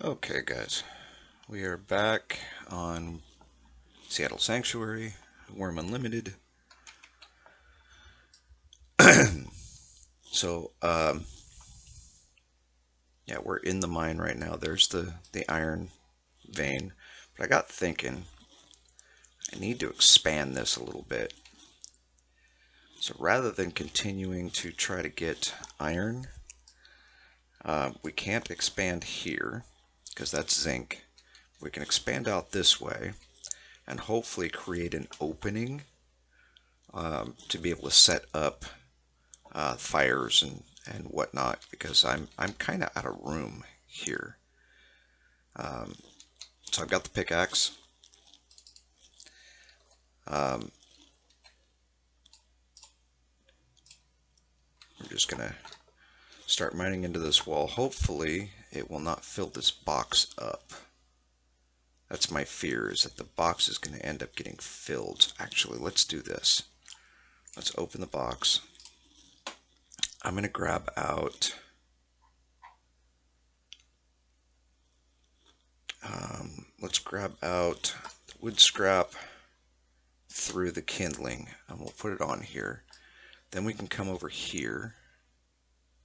Okay, guys, we are back on Seattle Sanctuary, Wurm Unlimited. so, yeah, we're in the mine right now. There's the iron vein, but I got thinking I need to expand this a little bit. So rather than continuing to try to get iron, we can't expand here because that's zinc. We can expand out this way and hopefully create an opening to be able to set up fires and whatnot because I'm kind of out of room here. Um, so I've got the pickaxe. Um, I'm just gonna start mining into this wall. Hopefully it will not fill this box up. That's my fear, is that the box is going to end up getting filled. Actually, let's do this. Let's open the box. I'm going to grab out let's grab out the wood scrap through the kindling and we'll put it on here. Then we can come over here.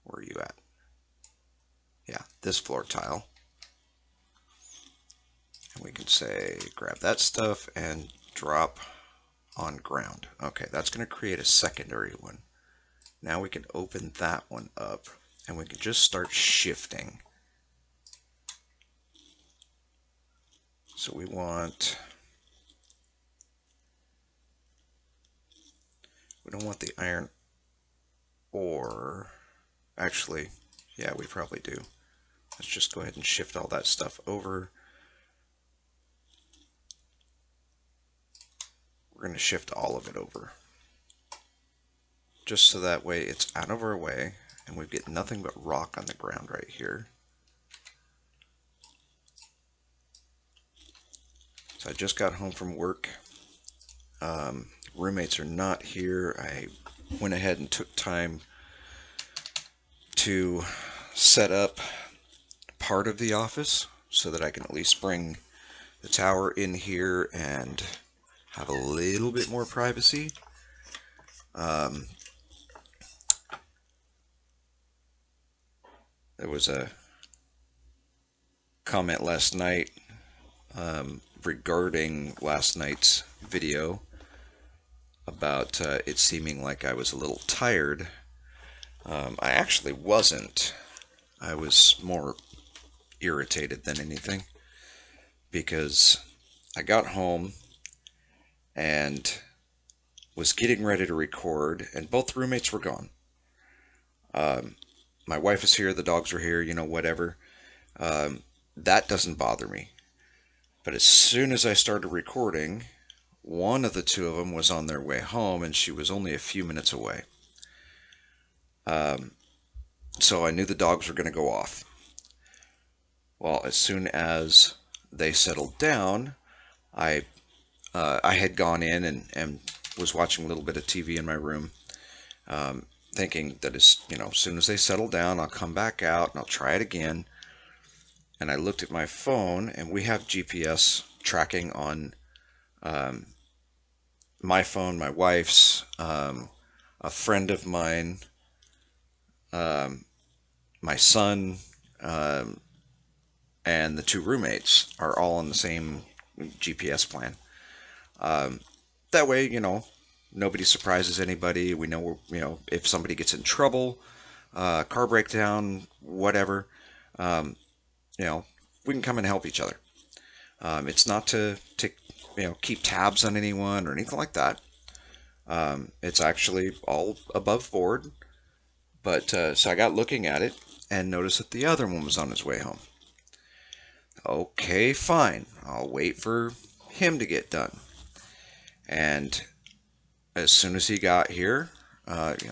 Where are you at? Yeah, this floor tile. And we can say grab that stuff and drop on ground. Okay, that's going to create a secondary one. Now we can open that one up and we can just start shifting. So we don't want the iron ore. Actually, yeah, we probably do. Let's just go ahead and shift all that stuff over. We're going to shift all of it over. Just so that way it's out of our way and we get nothing but rock on the ground right here. So I just got home from work. Roommates are not here. I went ahead and took time to set up part of the office so that I can at least bring the tower in here and have a little bit more privacy. There was a comment last night regarding last night's video about it seeming like I was a little tired. I actually wasn't. I was more irritated than anything because I got home and was getting ready to record, and both roommates were gone. My wife is here, the dogs were here, whatever. That doesn't bother me. But as soon as I started recording, one of the two of them was on their way home, and she was only a few minutes away. So I knew the dogs were going to go off. Well, as soon as they settled down, I had gone in and was watching a little bit of TV in my room, thinking that as soon as they settle down, I'll come back out and I'll try it again. And I looked at my phone, and we have GPS tracking on my phone, my wife's, a friend of mine, my son, and the two roommates are all on the same GPS plan. That way, nobody surprises anybody. We know, if somebody gets in trouble, car breakdown, whatever, we can come and help each other. It's not to keep tabs on anyone or anything like that. It's actually all above board. But so I got looking at it and noticed that the other one was on his way home. Okay, fine. I'll wait for him to get done. And as soon as he got here,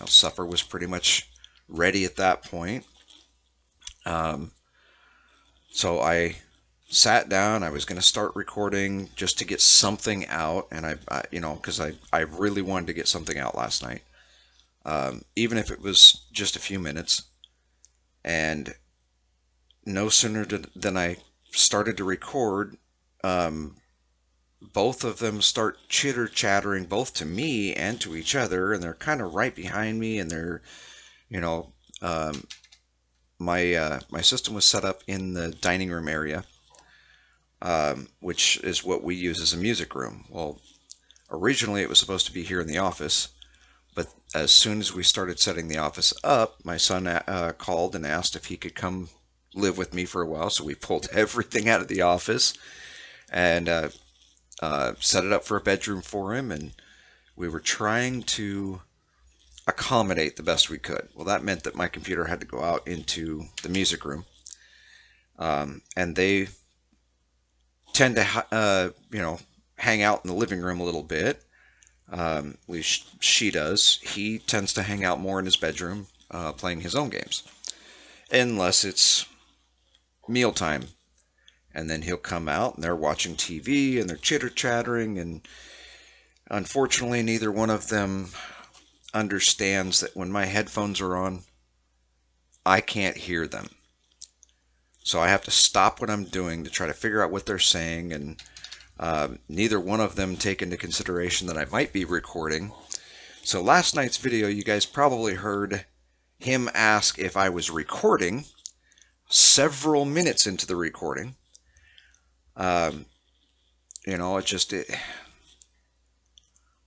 supper was pretty much ready at that point. So I sat down. I was going to start recording just to get something out, and because I really wanted to get something out last night, even if it was just a few minutes. And no sooner than I started to record, um, both of them start chitter chattering both to me and to each other, and they're kind of right behind me, and they're, you know, um, my system was set up in the dining room area, which is what we use as a music room. Well, originally it was supposed to be here in the office, but as soon as we started setting the office up, my son called and asked if he could come live with me for a while. So we pulled everything out of the office and set it up for a bedroom for him, and we were trying to accommodate the best we could. Well, that meant that my computer had to go out into the music room, and they tend to, hang out in the living room a little bit. She does. He tends to hang out more in his bedroom, playing his own games, unless it's mealtime. And then he'll come out and they're watching TV and they're chitter chattering. And unfortunately, neither one of them understands that when my headphones are on, I can't hear them. So I have to stop what I'm doing to try to figure out what they're saying. And neither one of them take into consideration that I might be recording. So last night's video, you guys probably heard him ask if I was recording several minutes into the recording. I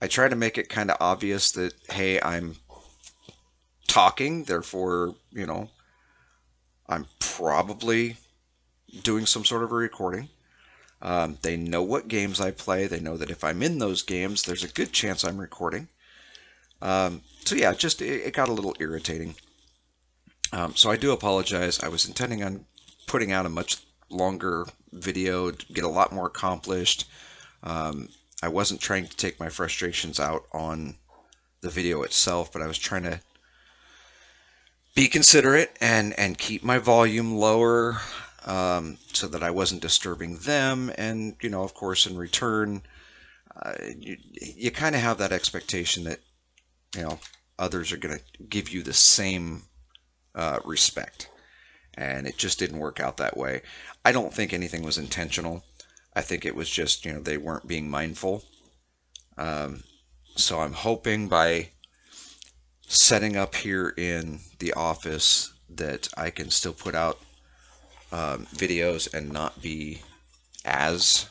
try to make it kind of obvious that, hey, I'm talking, therefore, I'm probably doing some sort of a recording. They know what games I play. They know that if I'm in those games, there's a good chance I'm recording. So yeah, it got a little irritating. So I do apologize. I was intending on putting out a much longer video to get a lot more accomplished. I wasn't trying to take my frustrations out on the video itself, but I was trying to be considerate and keep my volume lower, so that I wasn't disturbing them. And, of course, in return, you kind of have that expectation that, others are going to give you the same respect. And it just didn't work out that way. I don't think anything was intentional. I think it was just, they weren't being mindful. So I'm hoping by setting up here in the office that I can still put out videos and not be as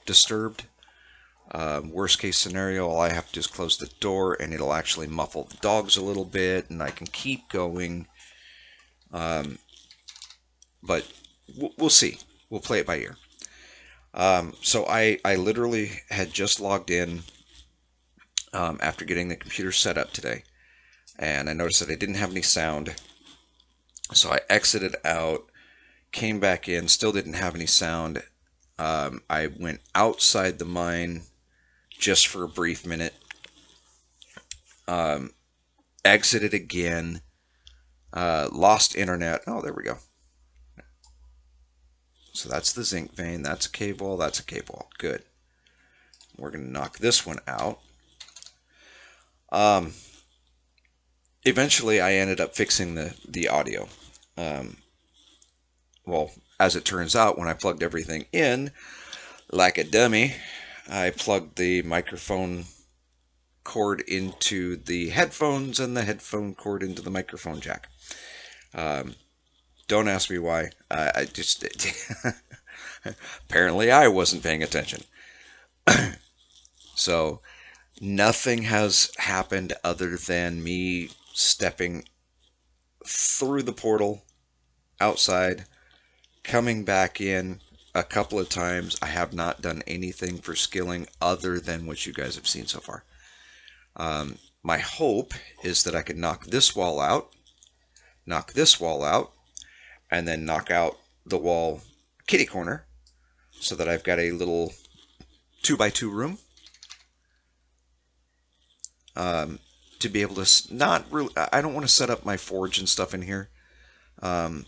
disturbed. Worst case scenario, all I have to do is close the door and it'll actually muffle the dogs a little bit and I can keep going. But we'll see. We'll play it by ear. So I literally had just logged in after getting the computer set up today. And I noticed that I didn't have any sound. So I exited out, came back in, still didn't have any sound. I went outside the mine just for a brief minute. Exited again. Lost internet. Oh, there we go. So that's the zinc vein. That's a cable. That's a cable. Good. We're going to knock this one out. Eventually, I ended up fixing the audio. Well, as it turns out, when I plugged everything in, like a dummy, I plugged the microphone cord into the headphones and the headphone cord into the microphone jack. Don't ask me why. I just apparently I wasn't paying attention. So nothing has happened other than me stepping through the portal outside, coming back in a couple of times. I have not done anything for skilling other than what you guys have seen so far. My hope is that I can knock this wall out, and then knock out the wall kitty corner so that I've got a little 2x2 room. To be able to not really, I don't want to set up my forge and stuff in here. I'm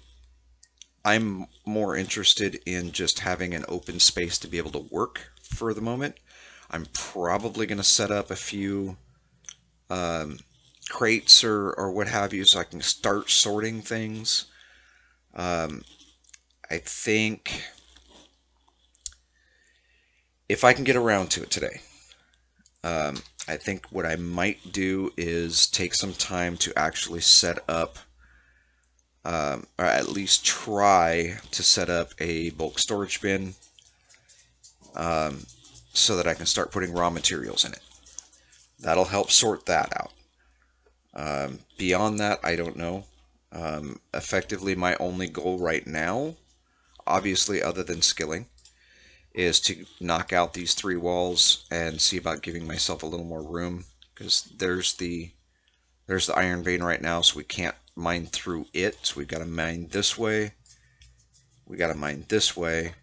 more interested in just having an open space to be able to work for the moment. I'm probably going to set up a few crates or what have you so I can start sorting things. I think if I can get around to it today, I think what I might do is take some time to actually set up, or at least try to set up a bulk storage bin, so that I can start putting raw materials in it. That'll help sort that out. Beyond that, I don't know. Effectively, my only goal right now, obviously other than skilling, is to knock out these 3 walls and see about giving myself a little more room, because there's the iron vein right now, so we can't mine through it. So we've got to mine this way, we got to mine this way,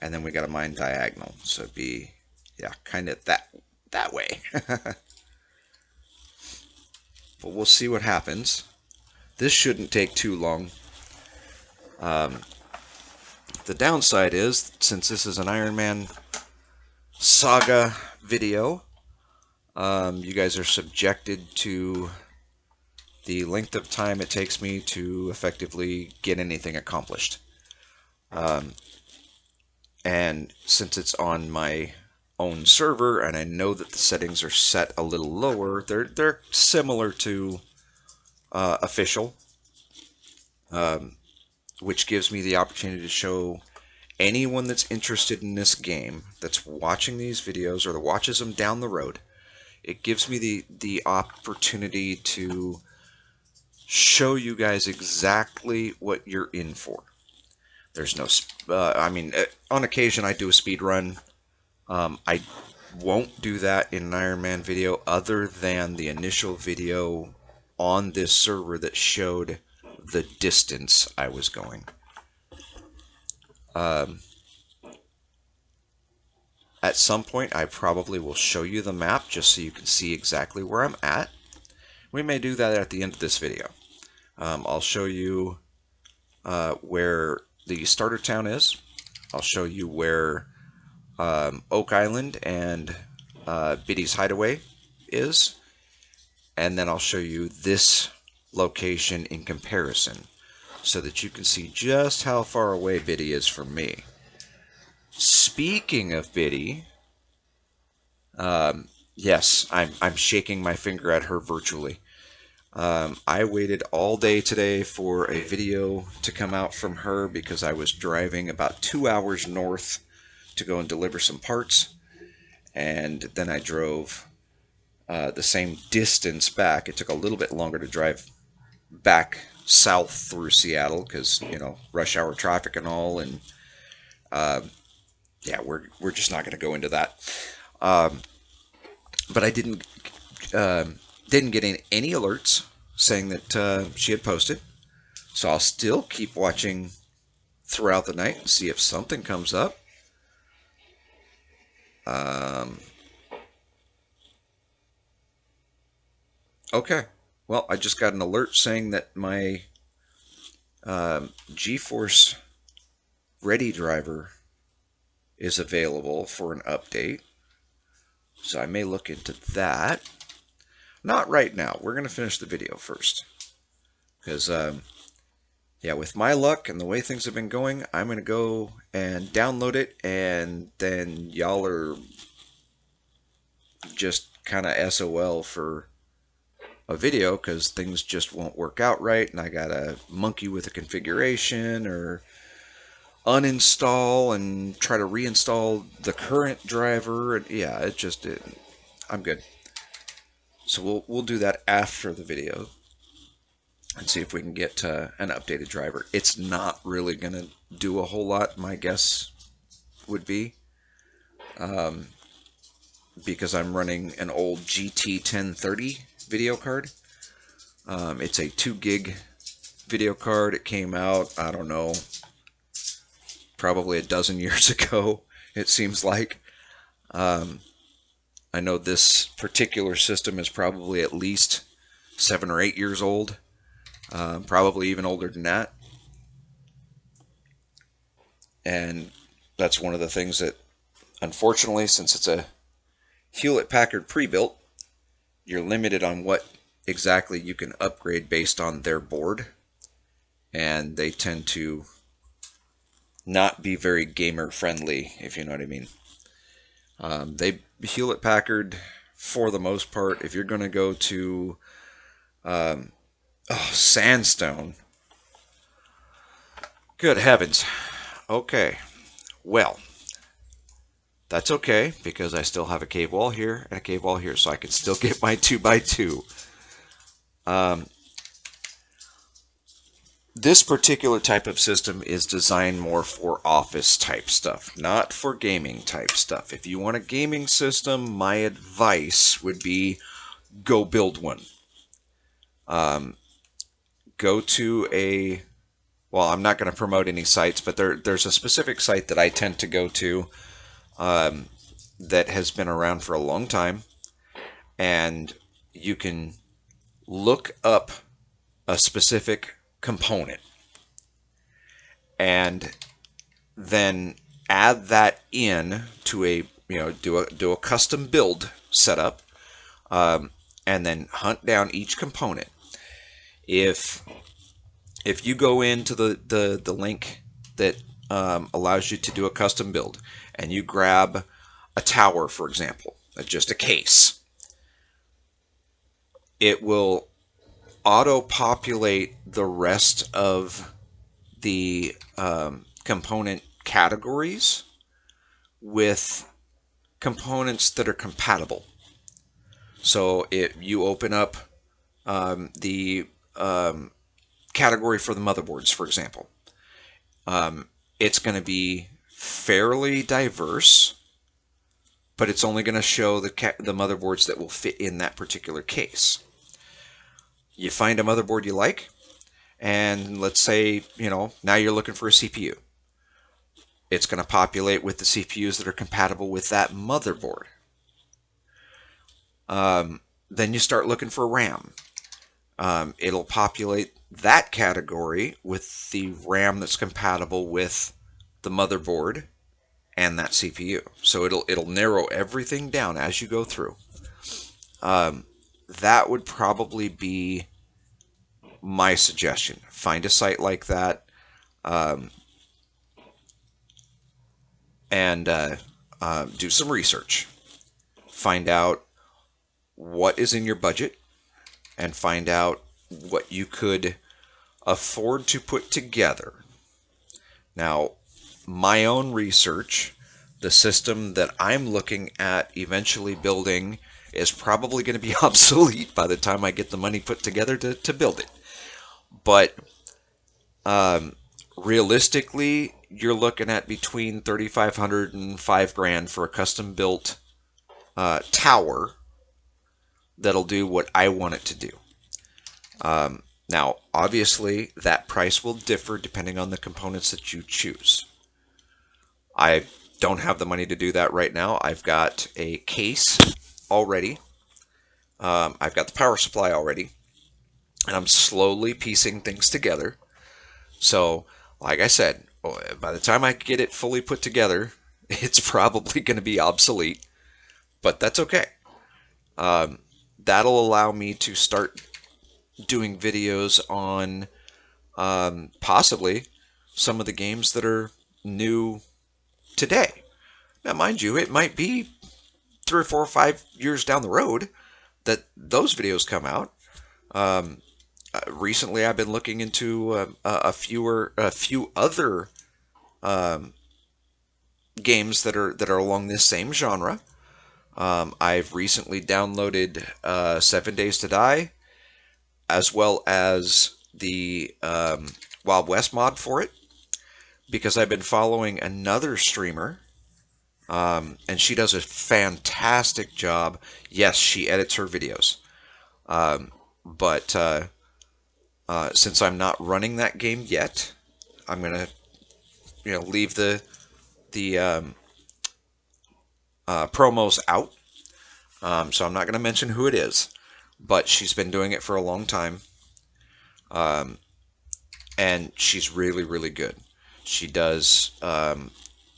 and then we got to mine diagonal. So it'd be, yeah, kind of that way. But we'll see what happens. This shouldn't take too long. The downside is, since this is an Ironman Saga video, you guys are subjected to the length of time it takes me to effectively get anything accomplished. And since it's on my own server, and I know that the settings are set a little lower, they're similar to official, which gives me the opportunity to show anyone that's interested in this game, that's watching these videos or that watches them down the road. It gives me the opportunity to show you guys exactly what you're in for. There's no, I mean, on occasion I do a speed run. I won't do that in an Ironman video, other than the initial video on this server that showed the distance I was going. At some point I probably will show you the map just so you can see exactly where I'm at. We may do that at the end of this video. I'll show you where the starter town is. I'll show you where Oak Island and Biddy's Hideaway is, and then I'll show you this location in comparison so that you can see just how far away Biddy is from me. Speaking of Biddy, yes, I'm shaking my finger at her virtually. I waited all day today for a video to come out from her because I was driving about 2 hours north to go and deliver some parts, and then I drove the same distance back. It took a little bit longer to drive back south through Seattle because, you know, rush hour traffic and all, and yeah, we're just not going to go into that. But I didn't get any alerts saying that she had posted, so I'll still keep watching throughout the night and see if something comes up. Okay, well, I just got an alert saying that my GeForce Ready driver is available for an update, so I may look into that. Not right now. We're going to finish the video first, because yeah, with my luck and the way things have been going, I'm going to go and download it, and then y'all are just kind of SOL for a video because things just won't work out right, and I got to monkey with a configuration or uninstall and try to reinstall the current driver, and yeah, I'm good. So we'll do that after the video and see if we can get an updated driver. It's not really going to do a whole lot, my guess would be, because I'm running an old GT 1030 video card. It's a 2 gig video card. It came out, I don't know, probably a dozen years ago, it seems like. I know this particular system is probably at least 7 or 8 years old, probably even older than that. And that's one of the things that, unfortunately, since it's a Hewlett-Packard pre-built, you're limited on what exactly you can upgrade based on their board, and they tend to not be very gamer friendly, if you know what I mean. They Hewlett Packard, for the most part, if you're going to go to sandstone, good heavens. Okay, well, that's okay because I still have a cave wall here and a cave wall here, so I can still get my 2x2. Um, this particular type of system is designed more for office type stuff, not for gaming type stuff. If you want a gaming system, my advice would be go build one. Um, Go to a, well, I'm not going to promote any sites, but there's a specific site that I tend to go to um, that has been around for a long time, and you can look up a specific component and then add that in to a, do a custom build setup, um, and then hunt down each component. If you go into the link that allows you to do a custom build, and you grab a tower, for example, just a case, it will auto-populate the rest of the component categories with components that are compatible. So if you open up the category for the motherboards, for example, it's going to be fairly diverse, but it's only going to show the motherboards that will fit in that particular case. You find a motherboard you like, and let's say, now you're looking for a CPU. It's going to populate with the CPUs that are compatible with that motherboard. Then you start looking for RAM. It'll populate that category with the RAM that's compatible with the motherboard and that CPU. So it'll narrow everything down as you go through. That would probably be my suggestion. Find a site like that, and do some research. Find out what is in your budget, and find out what you could afford to put together. Now, my own research, the system that I'm looking at eventually building is probably going to be obsolete by the time I get the money put together to build it. But realistically, you're looking at between $3,500 and $5,000 for a custom built tower that'll do what I want it to do. Now, obviously, that price will differ depending on the components that you choose. I don't have the money to do that right now. I've got a case already. I've got the power supply already. And I'm slowly piecing things together. So, like I said, by the time I get it fully put together, it's probably going to be obsolete. But that's okay. That'll allow me to start doing videos on possibly some of the games that are new today. Now, mind you, it might be 3 or 4 or 5 years down the road that those videos come out. Recently, I've been looking into a few other games that are along this same genre. I've recently downloaded 7 Days to Die, as well as the Wild West mod for it, because I've been following another streamer, and she does a fantastic job. Yes, she edits her videos, but since I'm not running that game yet, I'm gonna leave the promos out. So I'm not gonna mention who it is, but she's been doing it for a long time, and she's really, really good. She does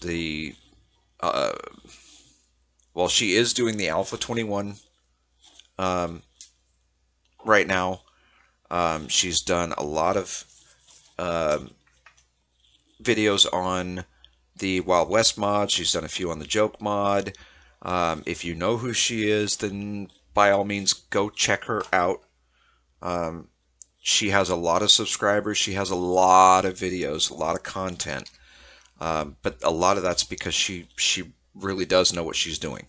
the well, she is doing the Alpha 21 right now. She's done a lot of videos on the Wild West mod. She's done a few on the Joke mod. If you know who she is, then by all means go check her out. Um, she has a lot of subscribers. She has a lot of videos, a lot of content. But a lot of that's because she really does know what she's doing.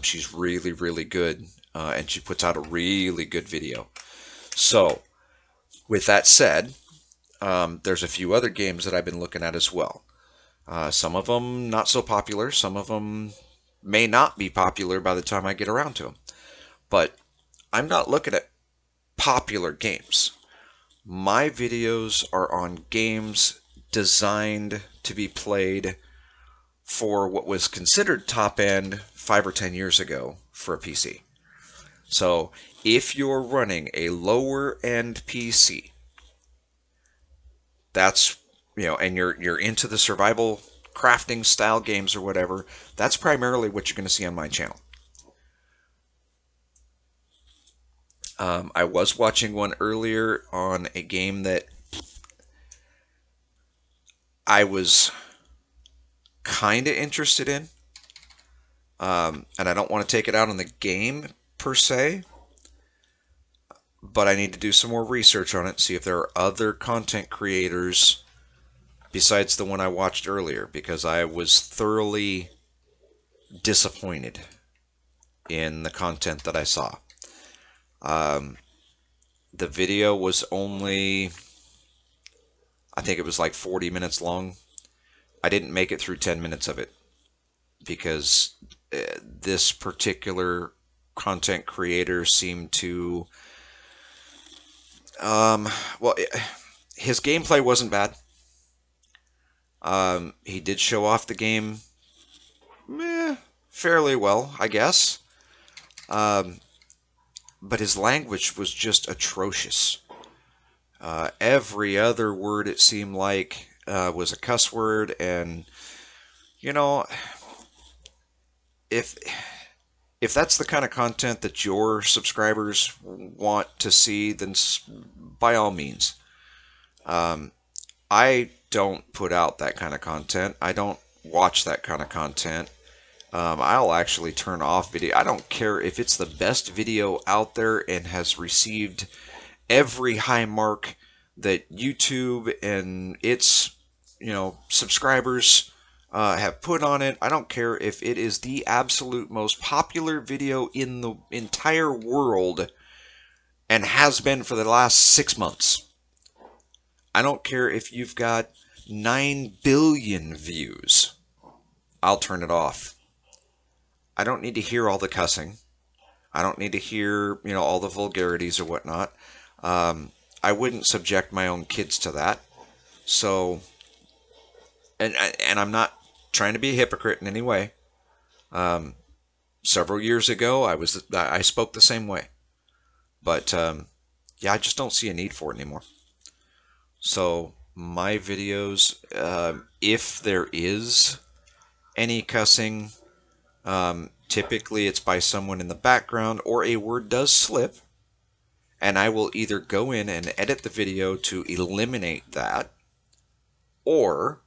She's really, really good, and she puts out a really good video. So, with that said, there's a few other games that I've been looking at as well. Some of them not so popular. Some of them may not be popular by the time I get around to them. But I'm not looking at popular games. My videos are on games designed to be played for what was considered top end 5 or 10 years ago for a PC. So if you're running a lower end PC, that's and you're into the survival crafting style games or whatever, that's primarily what you're going to see on my channel. I was watching one earlier on a game that I was kind of interested in, and I don't want to take it out on the game per se, but I need to do some more research on it, see if there are other content creators besides the one I watched earlier, because I was thoroughly disappointed in the content that I saw. The video was only, I think it was like 40 minutes long. I didn't make it through 10 minutes of it because this particular content creator seemed to, well, his gameplay wasn't bad. He did show off the game fairly well, I guess. But his language was just atrocious. Every other word, it seemed like, was a cuss word, and you know, if if that's the kind of content that your subscribers want to see, then by all means. I don't put out that kind of content. I don't watch that kind of content. I'll actually turn off video. I don't care if it's the best video out there and has received every high mark that YouTube and its subscribers have put on it. I don't care if it is the absolute most popular video in the entire world and has been for the last 6 months. I don't care if you've got 9 billion views. I'll turn it off. I don't need to hear all the cussing. I don't need to hear, all the vulgarities or whatnot. I wouldn't subject my own kids to that. So, and I'm not trying to be a hypocrite in any way. Several years ago, I spoke the same way, but yeah, I just don't see a need for it anymore. So my videos, if there is any cussing, typically it's by someone in the background or a word does slip, and I will either go in and edit the video to eliminate that, or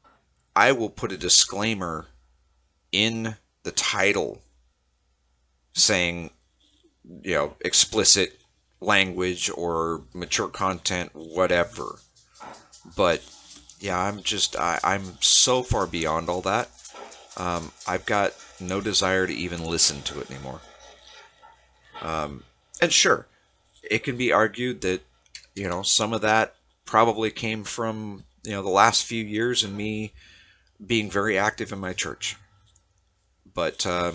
I will put a disclaimer in the title saying, explicit language or mature content, whatever. But yeah, I'm so far beyond all that. I've got no desire to even listen to it anymore. And sure, it can be argued that, some of that probably came from, the last few years and me being very active in my church. But, I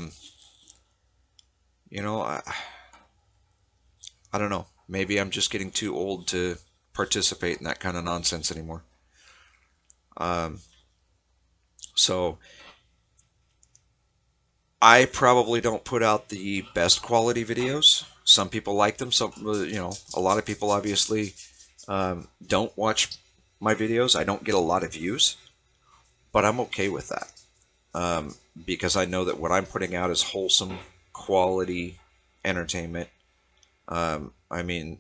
don't know. Maybe I'm just getting too old to participate in that kind of nonsense anymore. So I probably don't put out the best quality videos. Some people like them. Some, a lot of people obviously don't watch my videos. I don't get a lot of views, but I'm okay with that because I know that what I'm putting out is wholesome, quality entertainment. I mean,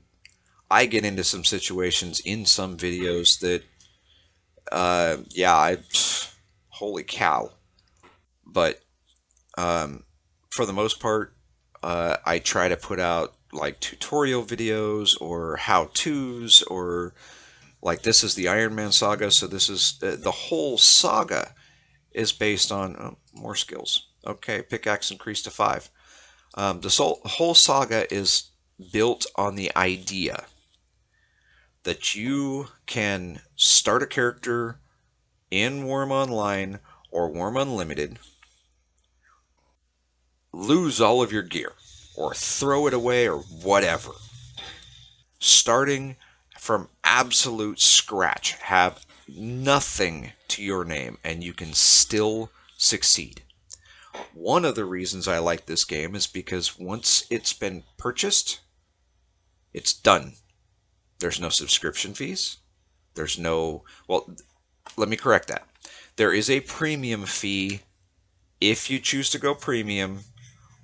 I get into some situations in some videos that, holy cow. But for the most part, I try to put out like tutorial videos or how-tos, or like this is the Ironman saga, so this is the whole saga is based on more skills. Okay, pickaxe increased to 5. The whole saga is built on the idea that you can start a character in Wurm Online or Wurm Unlimited, lose all of your gear, or throw it away, or whatever. Starting from absolute scratch, have nothing to your name, and you can still succeed. One of the reasons I like this game is because once it's been purchased, it's done. There's no subscription fees. There's no, well, let me correct that. There is a premium fee if you choose to go premium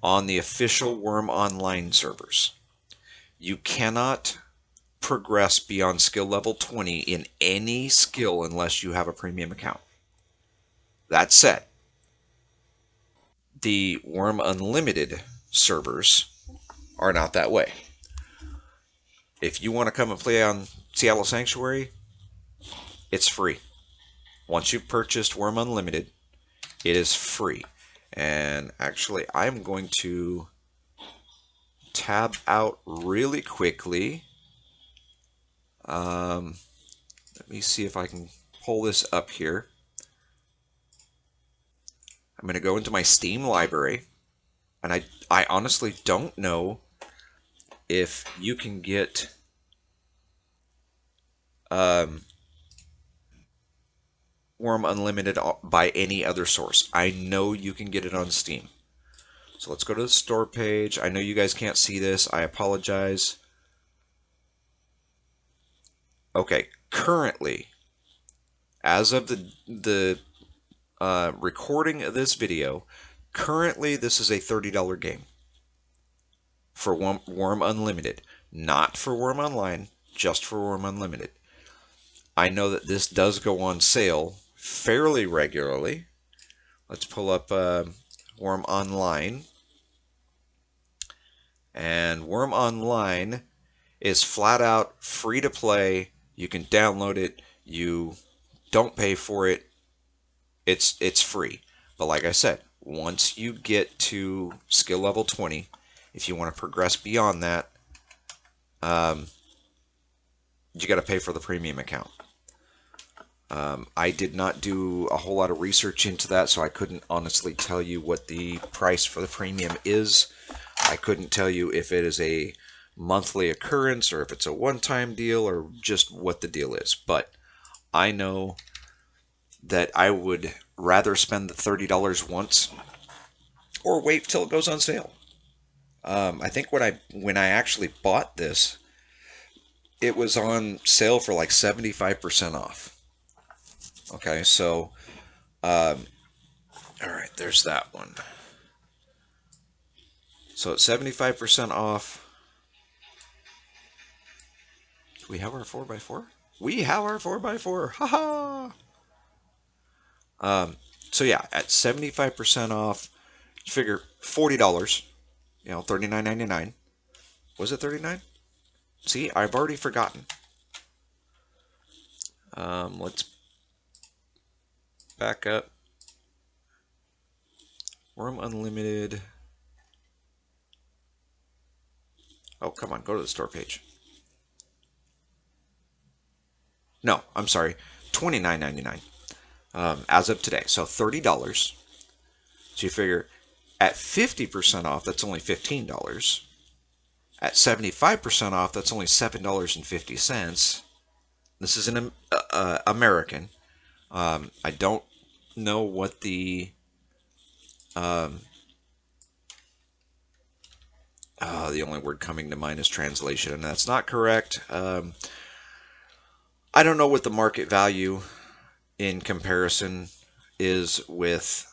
on the official Wurm Online servers. You cannot progress beyond skill level 20 in any skill unless you have a premium account. That said, the Wurm Unlimited servers are not that way. If you want to come and play on Seattle Sanctuary, it's free. Once you've purchased Wurm Unlimited, it is free. And actually, I'm going to tab out really quickly. Let me see if I can pull this up here. I'm going to go into my Steam library, and I honestly don't know if you can get Wurm Unlimited by any other source. I know you can get it on Steam. So let's go to the store page. I know you guys can't see this. I apologize. Okay, currently, as of the recording of this video, currently this is a $30 game for Wurm Unlimited, not for Wurm Online, just for Wurm Unlimited. I know that this does go on sale fairly regularly. Let's pull up Wurm Online, and Wurm Online is flat out free to play. You can download it. You don't pay for it. It's free. But like I said, once you get to skill level 20, if you want to progress beyond that, you got to pay for the premium account. I did not do a whole lot of research into that, so I couldn't honestly tell you what the price for the premium is. I couldn't tell you if it is a monthly occurrence or if it's a one-time deal or just what the deal is. But I know that I would rather spend the $30 once or wait till it goes on sale. I think when I actually bought this, it was on sale for like 75% off. Okay, so all right, there's that one. So it's 75% off. Do we have our 4x4? We have our 4x4. Haha. So yeah, at 75% off, figure $40. $39.99. Was it 39? See, I've already forgotten. Let's back up. Wurm Unlimited. Oh, come on, go to the store page. No, I'm sorry, $29.99 as of today. So $30. So you figure at 50% off, that's only $15. At 75% off, that's only $7.50. This is an American. I don't know what the only word coming to mind is translation, and that's not correct. I don't know what the market value in comparison is with,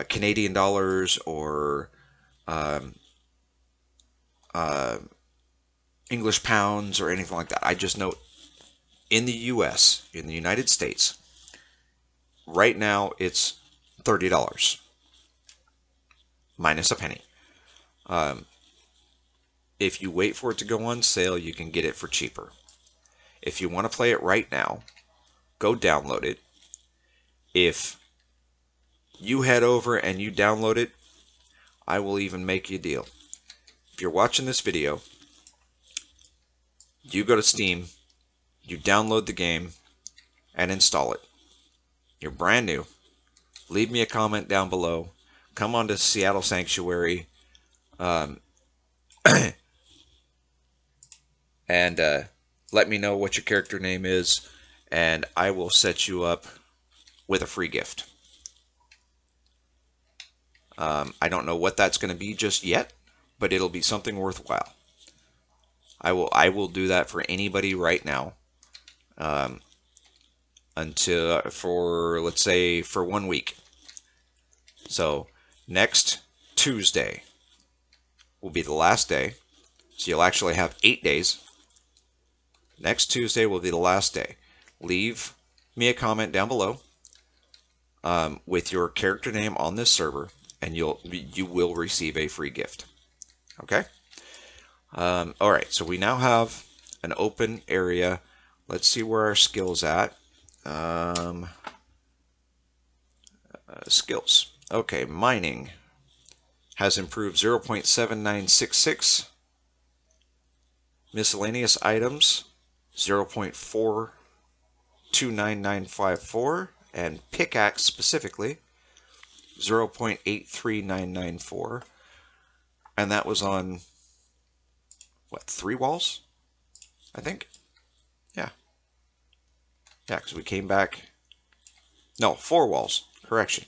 Canadian dollars or English pounds or anything like that. I just know in the U.S., in the United States, right now it's $30 minus a penny. If you wait for it to go on sale, you can get it for cheaper. If you want to play it right now, go download it. If you head over and you download it, I will even make you a deal. If you're watching this video, you go to Steam, you download the game, and install it. You're brand new. Leave me a comment down below. Come on to Seattle Sanctuary, and let me know what your character name is, and I will set you up with a free gift. I don't know what that's going to be just yet, but it'll be something worthwhile. I will do that for anybody right now, for let's say for 1 week. So next Tuesday will be the last day. So you'll actually have 8 days. Next Tuesday will be the last day. Leave me a comment down below with your character name on this server, and you will receive a free gift. Okay? All right. So we now have an open area. Let's see where our skills at. Skills. Okay, mining has improved 0.7966. Miscellaneous items 0.429954, and pickaxe specifically 0.83994. And that was on what, 3 walls? I think. Yeah. Yeah, because we came back. No, 4 walls. Correction.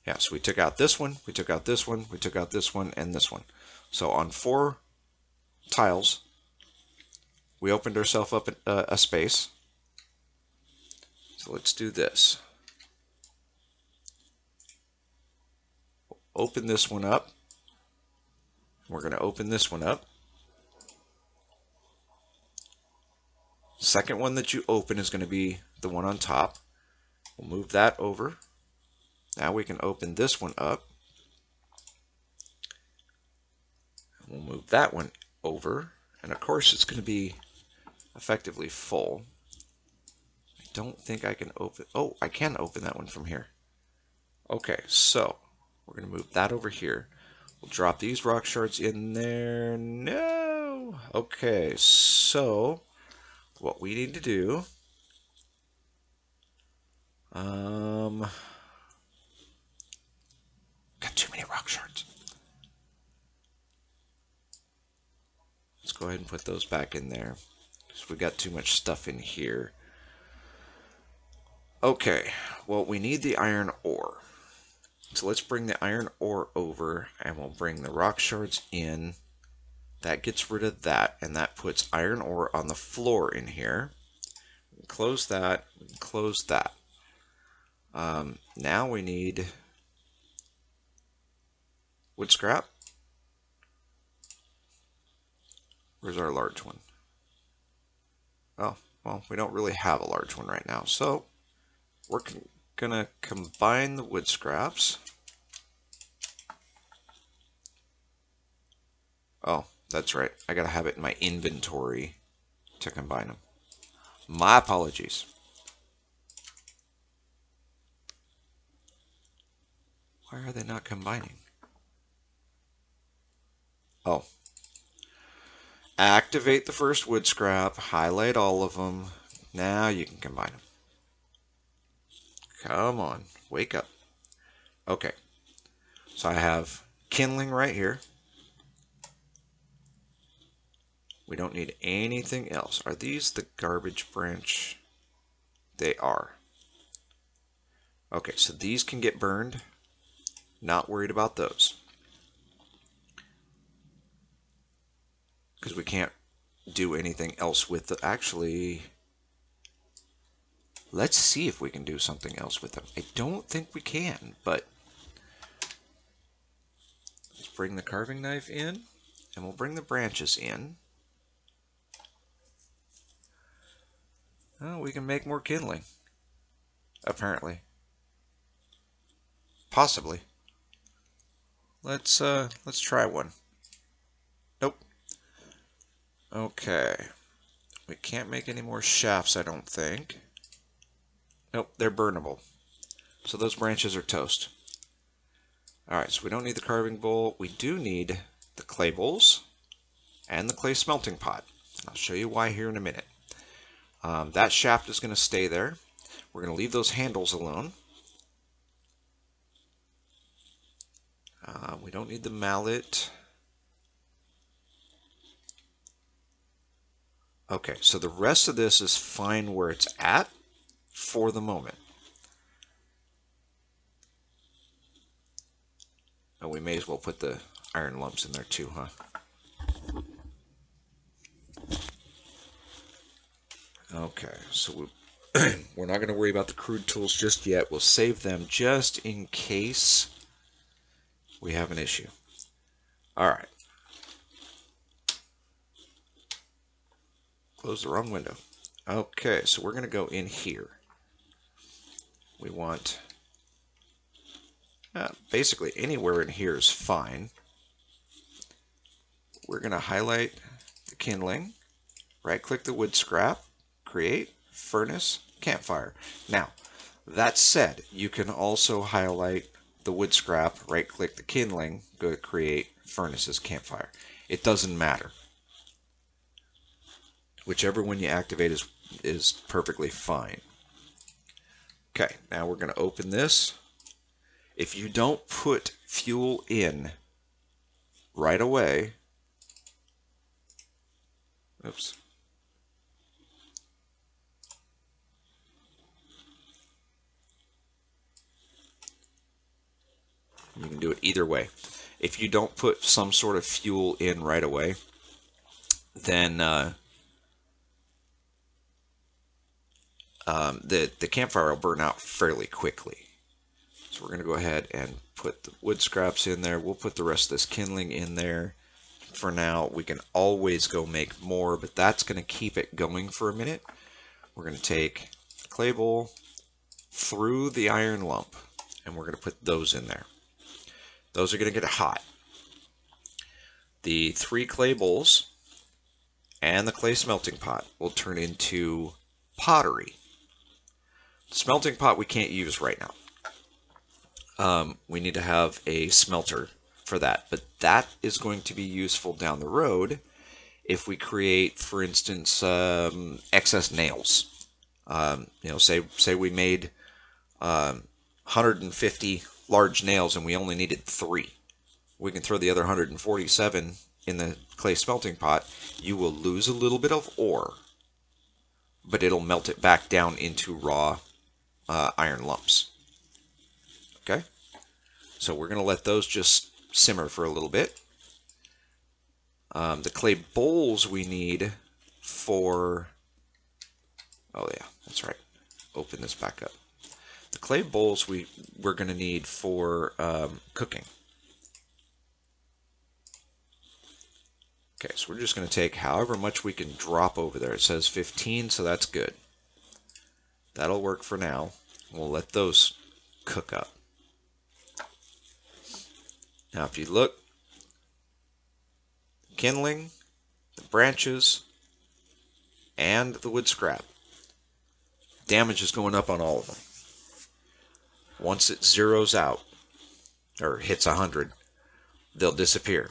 Yeah, so we took out this one, we took out this one, we took out this one, and this one. So on 4 tiles, we opened ourselves up a space. So let's do this. Open this one up. We're going to open this one up. Second one that you open is going to be the one on top. We'll move that over. Now we can open this one up. We'll move that one over. And of course it's going to be effectively full. I don't think I can open... Oh, I can open that one from here. Okay, so we're going to move that over here. We'll drop these rock shards in there. No! Okay, so what we need to do... got too many rock shards. Let's go ahead and put those back in there, because we got too much stuff in here. Okay, well, we need the iron ore. So let's bring the iron ore over, and we'll bring the rock shards in. That gets rid of that, and that puts iron ore on the floor in here. Close that, close that. Now we need wood scrap. Where's our large one? Oh, well, we don't really have a large one right now. So we're going to combine the wood scraps. Oh, that's right. I got to have it in my inventory to combine them. My apologies. Why are they not combining? Oh. Activate the first wood scrap, highlight all of them. Now you can combine them. Come on, wake up. Okay, so I have kindling right here. We don't need anything else. Are these the garbage branch? They are. Okay, so these can get burned. Not worried about those, because we can't do anything else with the... Actually, let's see if we can do something else with them. I don't think we can, but let's bring the carving knife in, and we'll bring the branches in. Oh, we can make more kindling, apparently. Possibly. Let's try one. Nope. Okay. We can't make any more shafts, I don't think. Nope, they're burnable. So those branches are toast. Alright, so we don't need the carving bowl. We do need the clay bowls and the clay smelting pot. I'll show you why here in a minute. That shaft is going to stay there. We're going to leave those handles alone. We don't need the mallet. Okay, so the rest of this is fine where it's at for the moment. Oh, we may as well put the iron lumps in there too, huh? Okay, so we're not going to worry about the crude tools just yet. We'll save them just in case we have an issue. All right. Close the wrong window. Okay, so we're going to go in here. We want basically anywhere in here is fine. We're going to highlight the kindling, right-click the wood scrap, create, furnace, campfire. Now, that said, you can also highlight the wood scrap, right-click the kindling, go to create, furnaces, campfire. It doesn't matter. Whichever one you activate is perfectly fine. Okay, now we're going to open this. If you don't put fuel in right away, oops. You can do it either way. If you don't put some sort of fuel in right away, then the campfire will burn out fairly quickly. So we're going to go ahead and put the wood scraps in there. We'll put the rest of this kindling in there. For now, we can always go make more, but that's going to keep it going for a minute. We're going to take the clay bowl through the iron lump, and we're going to put those in there. Those are going to get hot. The 3 clay bowls and the clay smelting pot will turn into pottery. The smelting pot we can't use right now. We need to have a smelter for that, but that is going to be useful down the road if we create, for instance, excess nails. Say we made 150 large nails and we only needed 3. We can throw the other 147 in the clay smelting pot. You will lose a little bit of ore, but it'll melt it back down into raw iron lumps. Okay? So we're going to let those just simmer for a little bit. The clay bowls we need for... Oh yeah, that's right. Open this back up. The clay bowls we're going to need for cooking. Okay, so we're just going to take however much we can drop over there. It says 15, so that's good. That'll work for now. We'll let those cook up. Now if you look, kindling, the branches, and the wood scrap, damage is going up on all of them. Once it zeroes out, or hits 100, they'll disappear.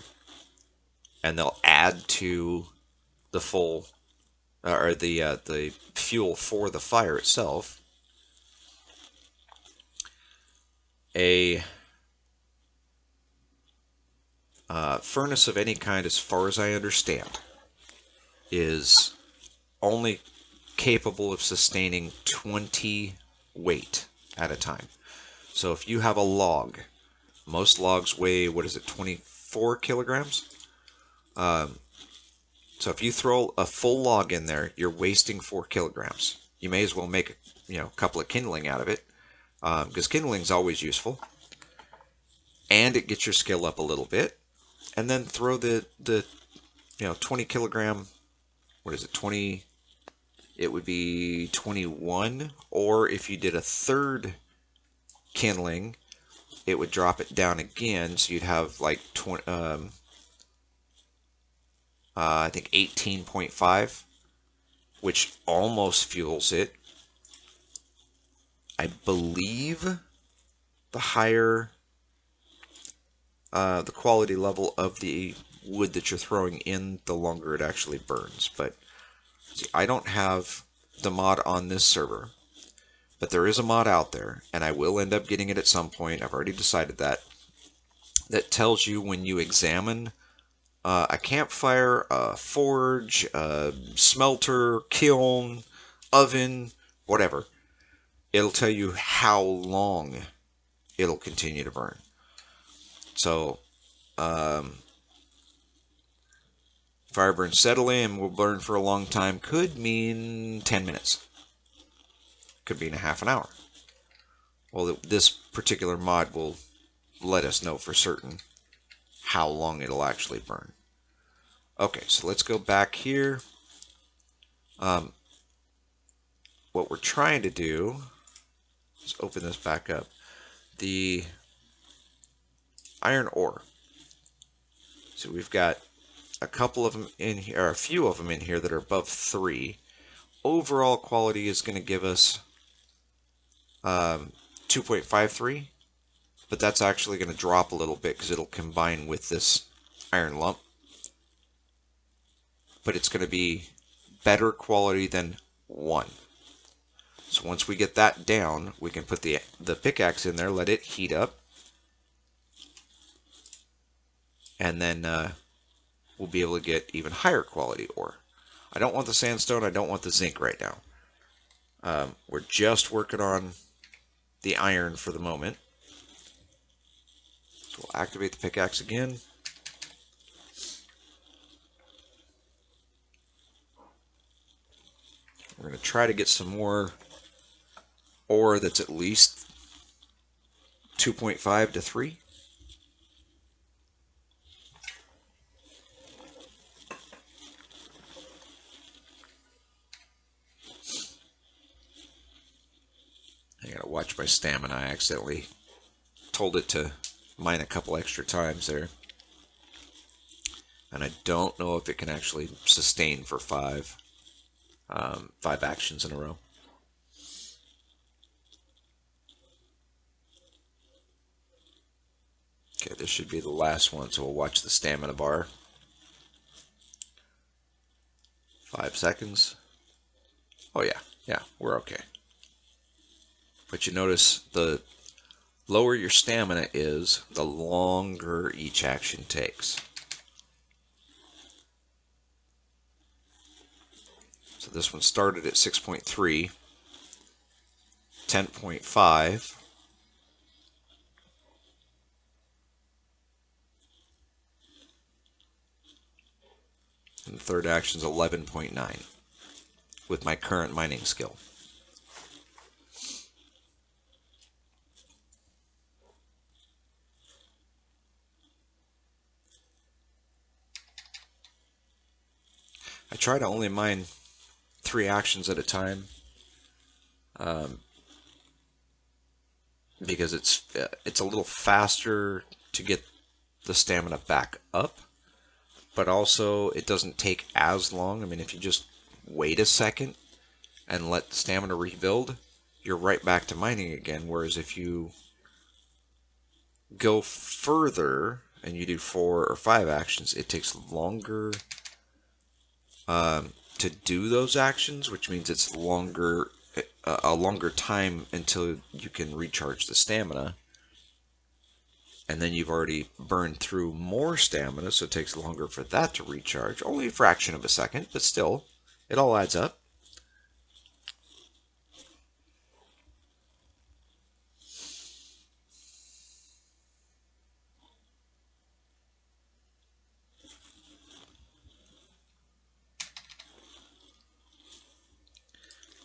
And they'll add to the full, or the fuel for the fire itself. A furnace of any kind, as far as I understand, is only capable of sustaining 20 weight at a time. So if you have a log, most logs weigh, 24 kilograms? So if you throw a full log in there, you're wasting 4 kilograms. You may as well make a couple of kindling out of it, because kindling is always useful, and it gets your skill up a little bit. And then throw the 20 kilogram, 20? It would be 21. Or if you did a third kindling, it would drop it down again, so you'd have like 20, I think 18.5, which almost fuels it. I believe the higher the quality level of the wood that you're throwing in, the longer it actually burns. But see, I don't have the mod on this server, but there is a mod out there, and I will end up getting it at some point. I've already decided that. That tells you when you examine a campfire, a forge, a smelter, kiln, oven, whatever. It'll tell you how long it'll continue to burn. So, fire burns steadily and will burn for a long time could mean 10 minutes. Could mean a half an hour. Well, this particular mod will let us know for certain how long it'll actually burn. Okay, so let's go back here. What we're trying to do, let's open this back up. The iron ore. So we've got a couple of them in here, or a few of them in here that are above 3. Overall quality is going to give us 2.53, but that's actually going to drop a little bit because it'll combine with this iron lump. But it's going to be better quality than 1. So once we get that down, we can put the pickaxe in there, let it heat up, and then we'll be able to get even higher quality ore. I don't want the sandstone, I don't want the zinc right now. We're just working on the iron for the moment. So we'll activate the pickaxe again. We're going to try to get some more ore that's at least 2.5 to 3. I gotta watch my stamina. I accidentally told it to mine a couple extra times there. And I don't know if it can actually sustain for 5 actions in a row. Okay, this should be the last one, so we'll watch the stamina bar. 5 seconds. Oh yeah, we're okay. But you notice the lower your stamina is, the longer each action takes. So this one started at 6.3, 10.5, and the third action is 11.9 with my current mining skill. I try to only mine 3 actions at a time because it's a little faster to get the stamina back up, but also it doesn't take as long. I mean, if you just wait a second and let the stamina rebuild, you're right back to mining again. Whereas if you go further and you do 4 or 5 actions, it takes longer to do those actions, which means it's a longer time until you can recharge the stamina. And then you've already burned through more stamina, so it takes longer for that to recharge. Only a fraction of a second, but still, it all adds up.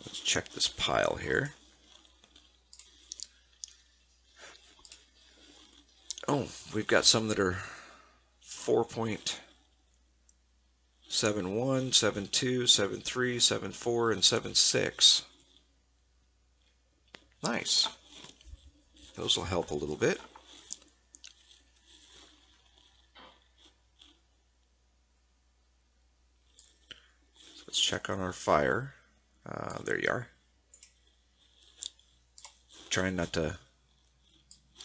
Let's check this pile here. Oh, we've got some that are 4.71, 7.2, 7.3, 7.4, and 7.6. Nice. Those will help a little bit. Let's check on our fire. There you are. Trying not to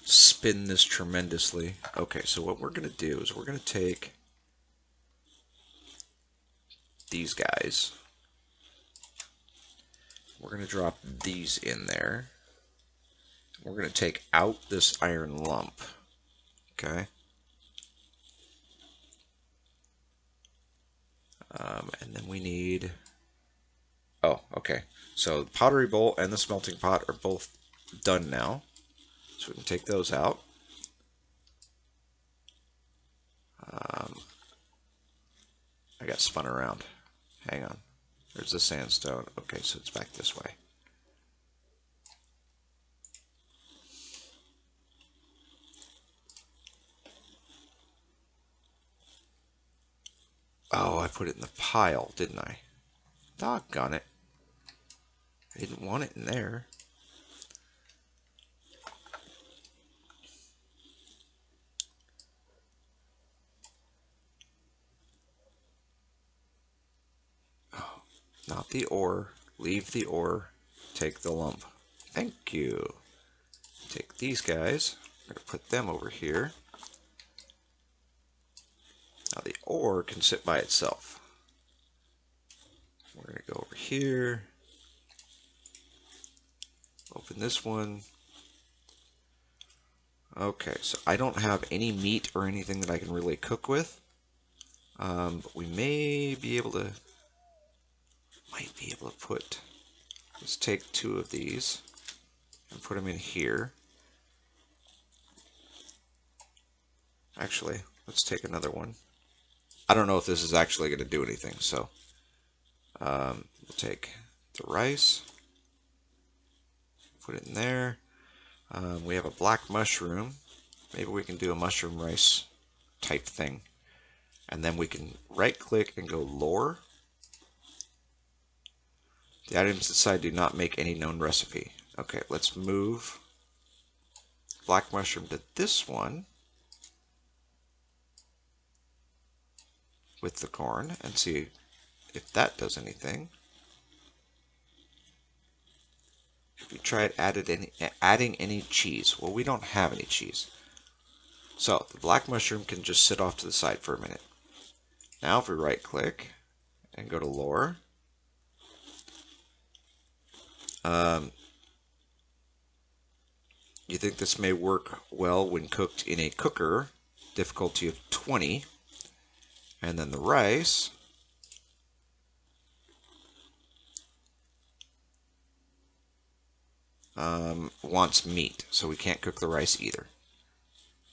spin this tremendously. Okay, so what we're going to do is we're going to take these guys. We're going to drop these in there. We're going to take out this iron lump. Okay. And then we need... Oh, okay. So the pottery bowl and the smelting pot are both done now. So we can take those out. I got spun around. Hang on. There's the sandstone. Okay, so it's back this way. Oh, I put it in the pile, didn't I? Doggone it. I didn't want it in there. Oh, not the ore. Leave the ore. Take the lump. Thank you. Take these guys. I'm going to put them over here. Now the ore can sit by itself. We're going to go over here. Open this one. Okay, so I don't have any meat or anything that I can really cook with. But we may be able to... Might be able to put... Let's take 2 of these and put them in here. Actually, let's take another one. I don't know if this is actually going to do anything, so we'll take the rice, put it in there. We have a black mushroom. Maybe we can do a mushroom rice type thing. And then we can right click and go lore. The items inside do not make any known recipe. Okay, let's move black mushroom to this one with the corn and see if that does anything. If we tried adding any cheese, well, we don't have any cheese. So the black mushroom can just sit off to the side for a minute. Now if we right click and go to lore, you think this may work well when cooked in a cooker, difficulty of 20, and then the rice wants meat, so we can't cook the rice either.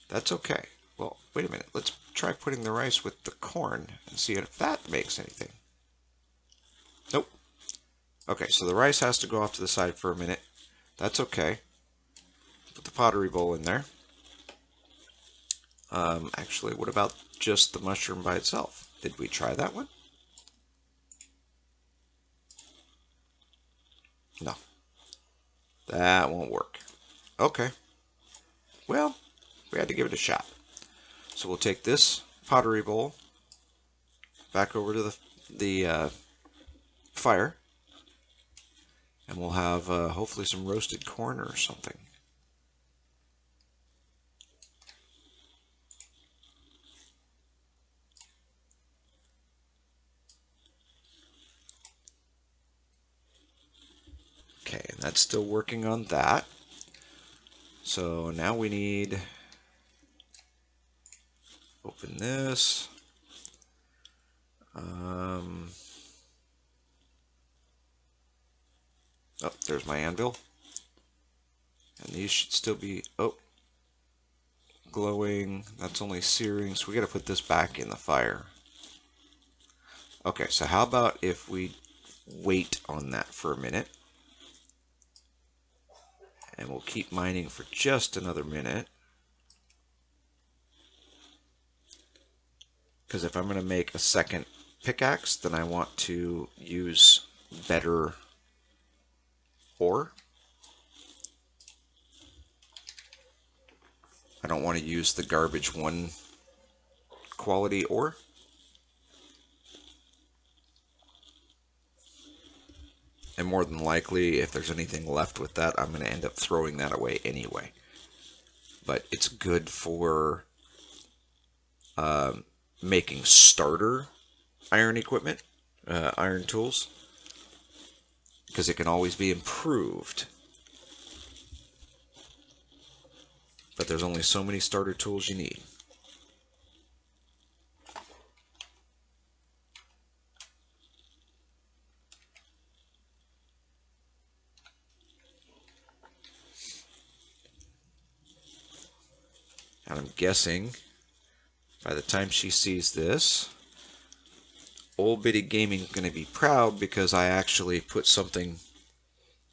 That's okay. Well, wait a minute. Let's try putting the rice with the corn and see if that makes anything. Nope. Okay, so the rice has to go off to the side for a minute. That's okay. Put the pottery bowl in there. Actually, what about just the mushroom by itself? Did we try that one? No. That won't work. Okay. Well, we had to give it a shot. So we'll take this pottery bowl back over to the fire, and we'll have hopefully some roasted corn or something. Okay, and that's still working on that. So now we need... Open this. Oh, there's my anvil. And these should still be... Oh, glowing. That's only searing, so we got to put this back in the fire. Okay, so how about if we wait on that for a minute, and we'll keep mining for just another minute, because if I'm going to make a second pickaxe, then I want to use better ore. I don't want to use the garbage 1 quality ore. And more than likely, if there's anything left with that, I'm going to end up throwing that away anyway. But it's good for making starter iron equipment, iron tools, because it can always be improved. But there's only so many starter tools you need. And I'm guessing by the time she sees this, Old Bitty Gaming is going to be proud because I actually put something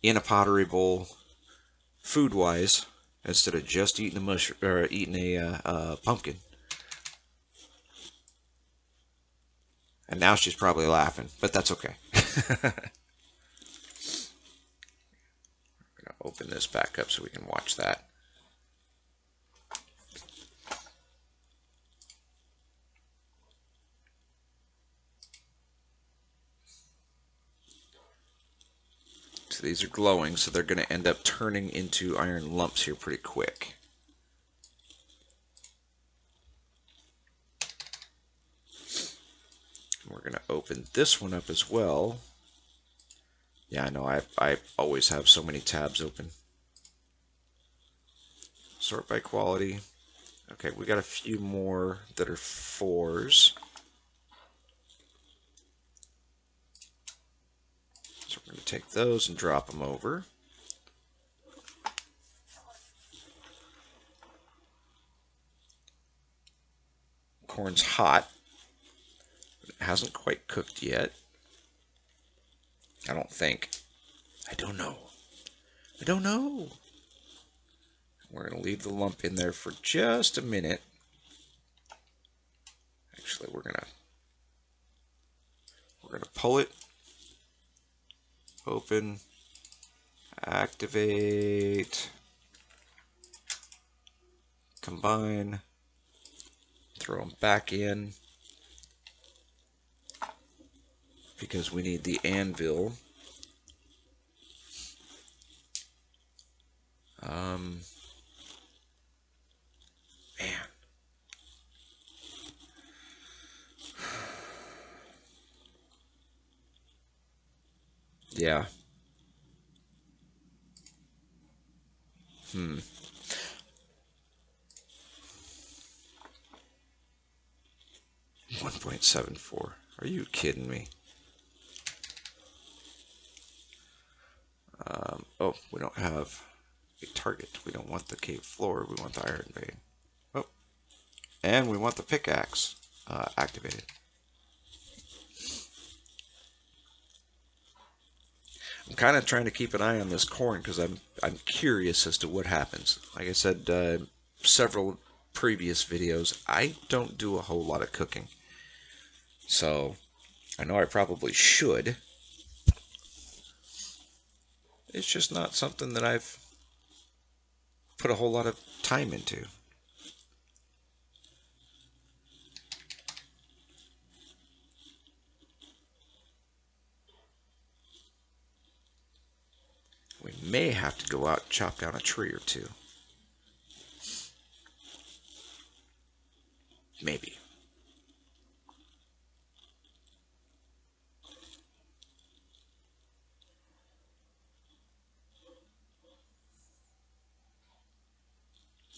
in a pottery bowl, food-wise, instead of just eating a mushroom or eating a pumpkin. And now she's probably laughing, but that's okay. I'm going to open this back up so we can watch that. So these are glowing, so they're going to end up turning into iron lumps here pretty quick. And we're going to open this one up as well. Yeah, I know, I always have so many tabs open. Sort by quality. Okay, we got a few more that are 4s. So we're going to take those and drop them over. Corn's hot. It hasn't quite cooked yet. I don't think. I don't know. I don't know. We're going to leave the lump in there for just a minute. Actually, we're going to pull it. Open. Activate. Combine. Throw them back in. Because we need the anvil. Man. Yeah. 1.74. Are you kidding me? Oh, we don't have a target. We don't want the cave floor. We want the iron vein. Oh, and we want the pickaxe activated. I'm kind of trying to keep an eye on this corn because I'm curious as to what happens. Like I said, several previous videos, I don't do a whole lot of cooking. So, I know I probably should. It's just not something that I've put a whole lot of time into. We may have to go out and chop down a tree or two. Maybe.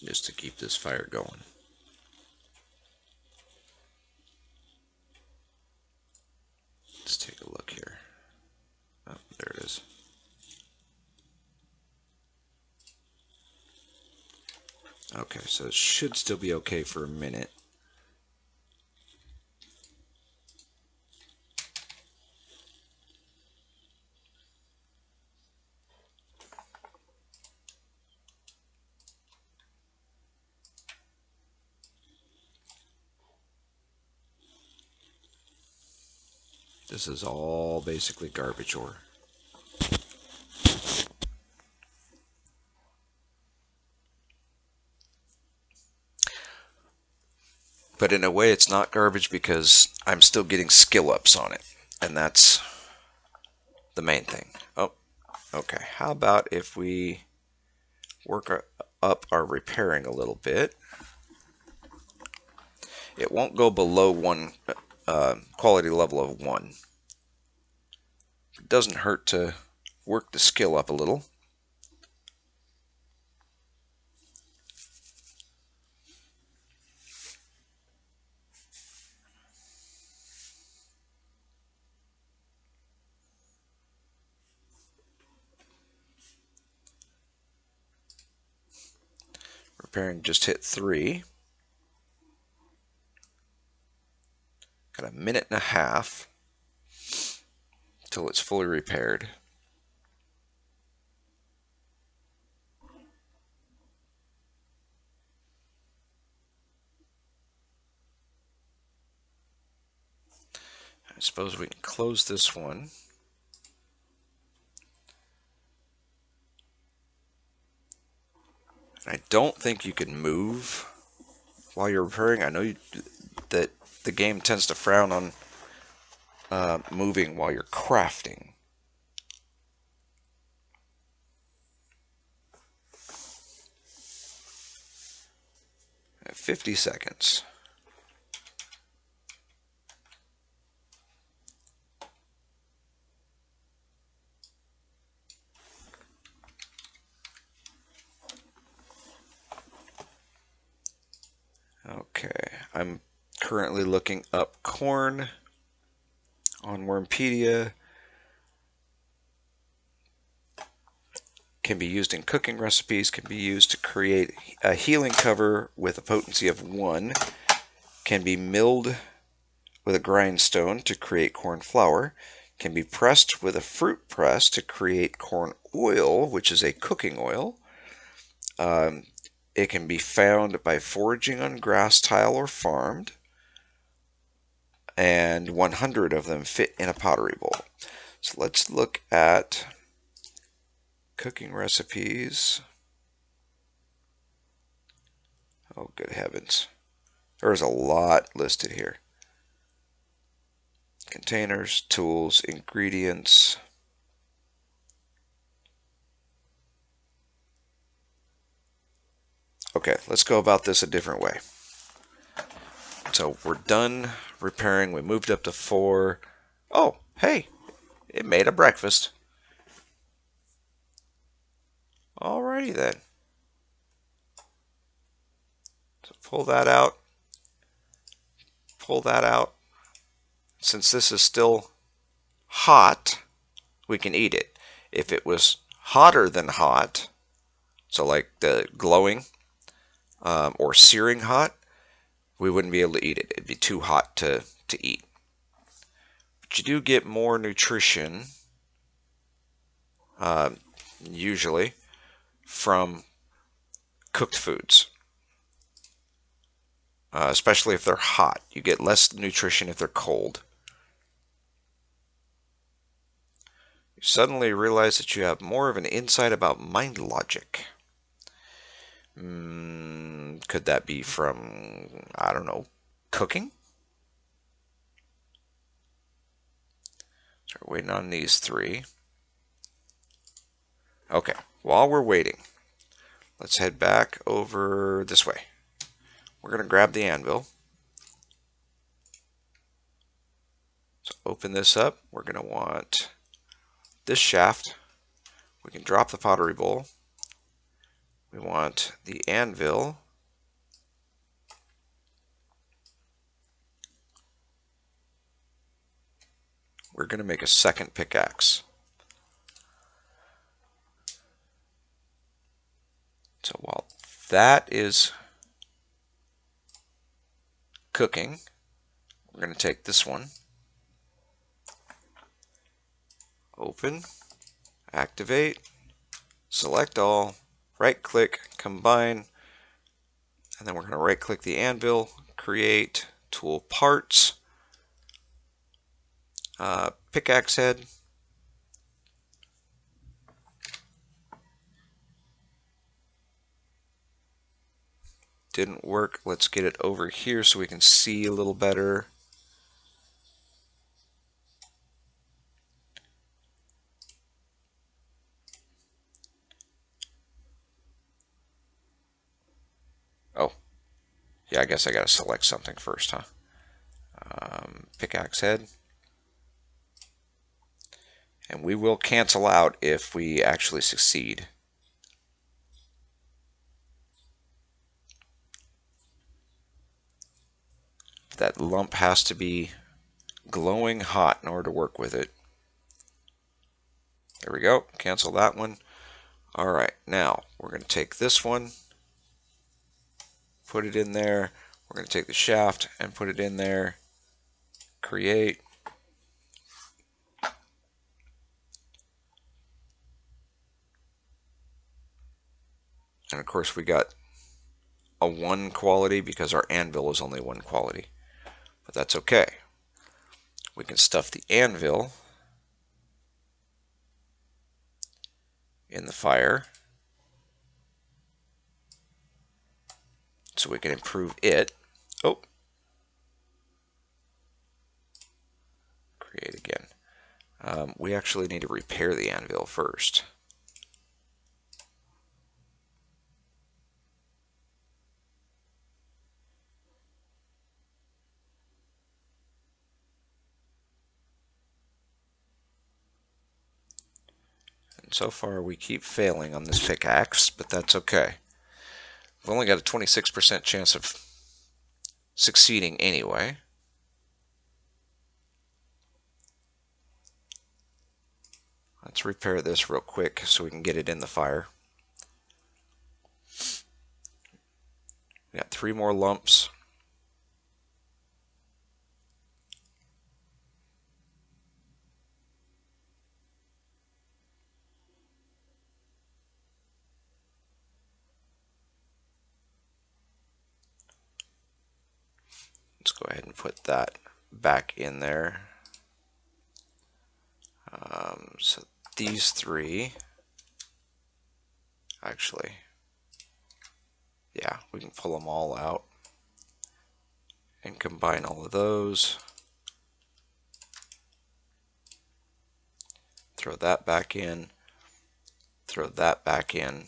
Just to keep this fire going. Let's take a look here. Oh, there it is. Okay, so it should still be okay for a minute. This is all basically garbage ore. But in a way, it's not garbage because I'm still getting skill ups on it. And that's the main thing. Oh, okay. How about if we work up our repairing a little bit? It won't go below one quality level of 1. It doesn't hurt to work the skill up a little. Repairing just hit 3. Got a minute and a half till it's fully repaired. I suppose we can close this one. I don't think you can move while you're repairing. I know that the game tends to frown on moving while you're crafting. 50 seconds. Okay, I'm currently looking up corn on Wurmpedia. Can be used in cooking recipes, can be used to create a healing cover with a potency of 1, can be milled with a grindstone to create corn flour, can be pressed with a fruit press to create corn oil, which is a cooking oil. It can be found by foraging on grass, tile, or farmed, and 100 of them fit in a pottery bowl. So let's look at cooking recipes. Oh, good heavens. There's a lot listed here. Containers, tools, ingredients. Okay, let's go about this a different way. So we're done repairing. We moved up to 4. Oh, hey, it made a breakfast. Alrighty then. So pull that out. Pull that out. Since this is still hot, we can eat it. If it was hotter than hot, so like the glowing or searing hot, we wouldn't be able to eat it. It'd be too hot to eat. But you do get more nutrition, usually, from cooked foods. Especially if they're hot. You get less nutrition if they're cold. You suddenly realize that you have more of an insight about mind logic. Could that be from, I don't know, cooking? So we're waiting on these 3. Okay, while we're waiting, let's head back over this way. We're going to grab the anvil. So open this up. We're going to want this shaft. We can drop the pottery bowl. We want the anvil. We're going to make a second pickaxe. So while that is cooking, we're going to take this one, open, activate, select all, right click, combine, and then we're going to right click the anvil, create tool parts, pickaxe head, didn't work. Let's get it over here so we can see a little better. Yeah, I guess I gotta select something first, huh? Pickaxe head. And we will cancel out if we actually succeed. That lump has to be glowing hot in order to work with it. There we go. Cancel that one. All right, now we're going to take this one, put it in there. We're going to take the shaft and put it in there. Create. And of course we got a 1 quality because our anvil is only 1 quality. But that's okay. We can stuff the anvil in the fire so we can improve it. Oh, create again. We actually need to repair the anvil first. And so far we keep failing on this pickaxe, but that's okay. We've only got a 26% chance of succeeding anyway. Let's repair this real quick so we can get it in the fire. We got 3 more lumps. Let's go ahead and put that back in there. So these 3, actually, yeah, we can pull them all out and combine all of those. Throw that back in. Throw that back in.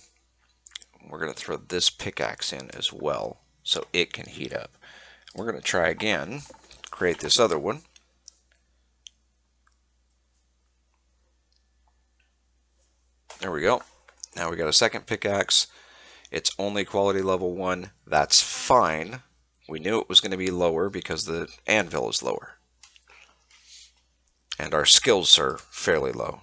We're going to throw this pickaxe in as well so it can heat up. We're going to try again, create this other one. There we go. Now we got a second pickaxe. It's only quality level 1. That's fine. We knew it was going to be lower because the anvil is lower. And our skills are fairly low.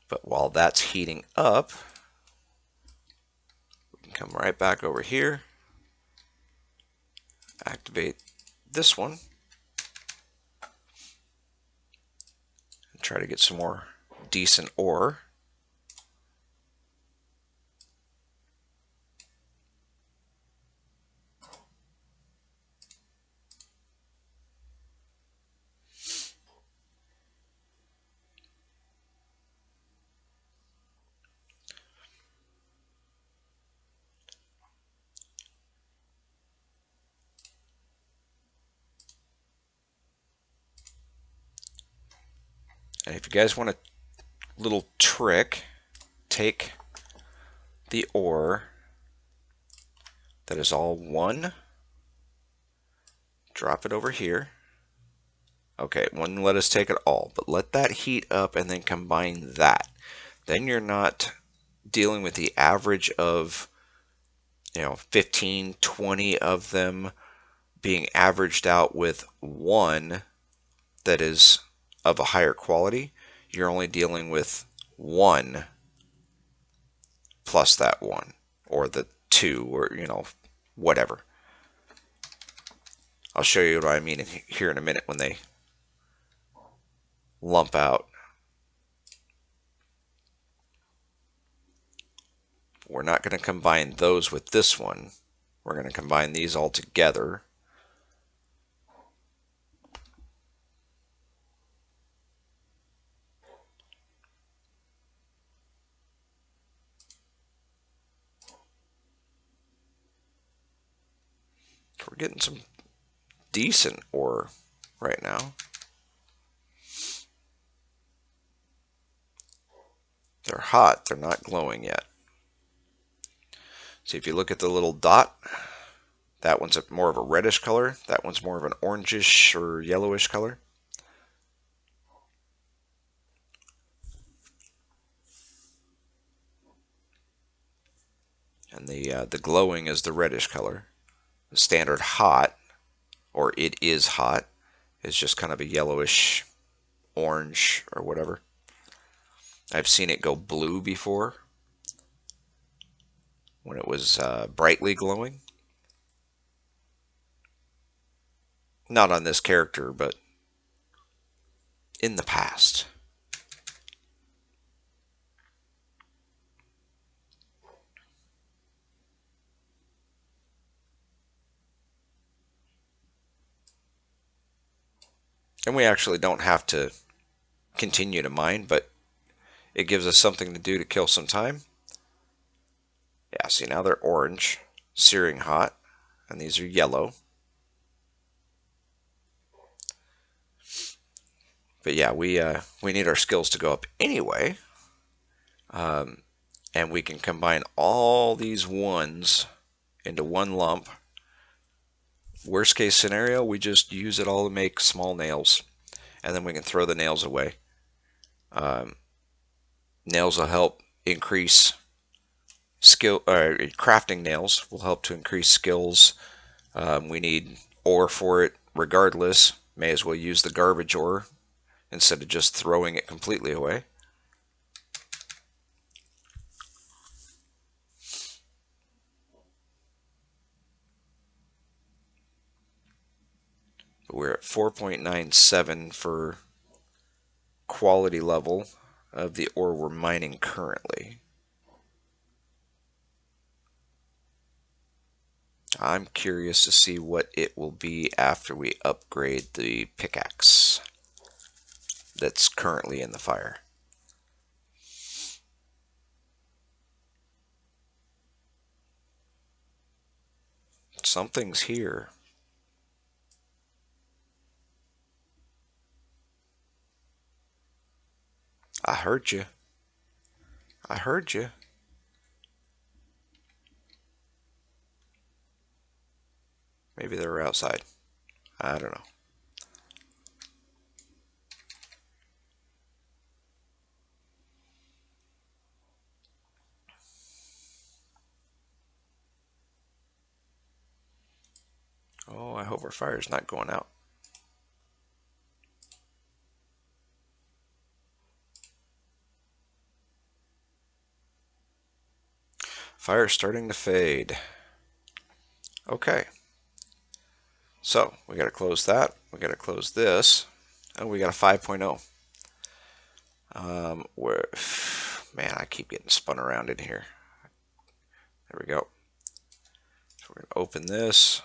But while that's heating up, we can come right back over here, activate this one, and try to get some more decent ore. And if you guys want a little trick, take the ore that is all 1, drop it over here. Okay, it wouldn't let us take it all, but let that heat up and then combine that. Then you're not dealing with the average of 15, 20 of them being averaged out with 1 that is of a higher quality. You're only dealing with 1 plus that 1, or the 2, or whatever. I'll show you what I mean here in a minute when they lump out. We're not going to combine those with this one. We're going to combine these all together. We're getting some decent ore right now. They're hot, they're not glowing yet. See, if you look at the little dot, that one's more of a reddish color. That one's more of an orangish or yellowish color. And the glowing is the reddish color. The standard hot, or it is hot, is just kind of a yellowish orange or whatever. I've seen it go blue before when it was brightly glowing. Not on this character, but in the past. And we actually don't have to continue to mine, but it gives us something to do to kill some time. Yeah, see, now they're orange, searing hot, and these are yellow. But yeah, we need our skills to go up anyway. And we can combine all these ones into one lump. Worst case scenario, we just use it all to make small nails, and then we can throw the nails away. Nails will help increase skill. Crafting nails will help to increase skills. We need ore for it regardless. May as well use the garbage ore instead of just throwing it completely away. But we're at 4.97 for quality level of the ore we're mining currently. I'm curious to see what it will be after we upgrade the pickaxe that's currently in the fire. Something's here. I heard you. I heard you. Maybe they were outside. I don't know. Oh, I hope our fire's not going out. Fire's starting to fade. Okay. So, we gotta close that. We gotta close this. And we got a 5.0. Where, man, I keep getting spun around in here. There we go. So we're gonna open this.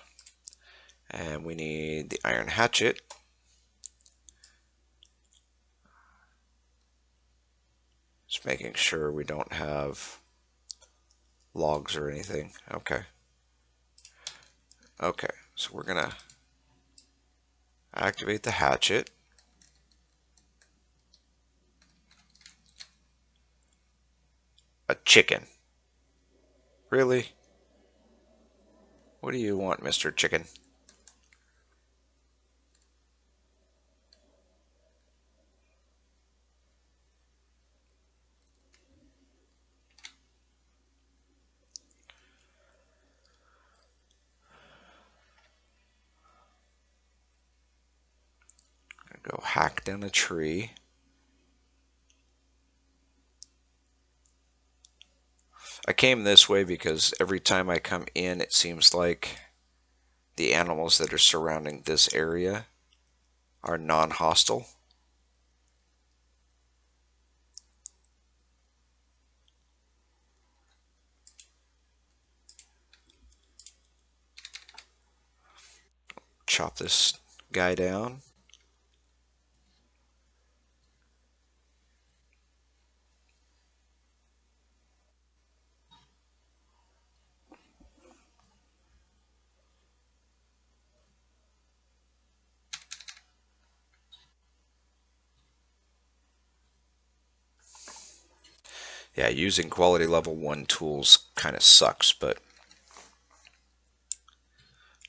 And we need the iron hatchet. Just making sure we don't have logs or anything. Okay. Okay, so we're gonna activate the hatchet. A chicken. Really? What do you want, Mr. Chicken? Go hack down a tree. I came this way because every time I come in, it seems like the animals that are surrounding this area are non-hostile. Chop this guy down. Yeah, using quality level 1 tools kind of sucks, but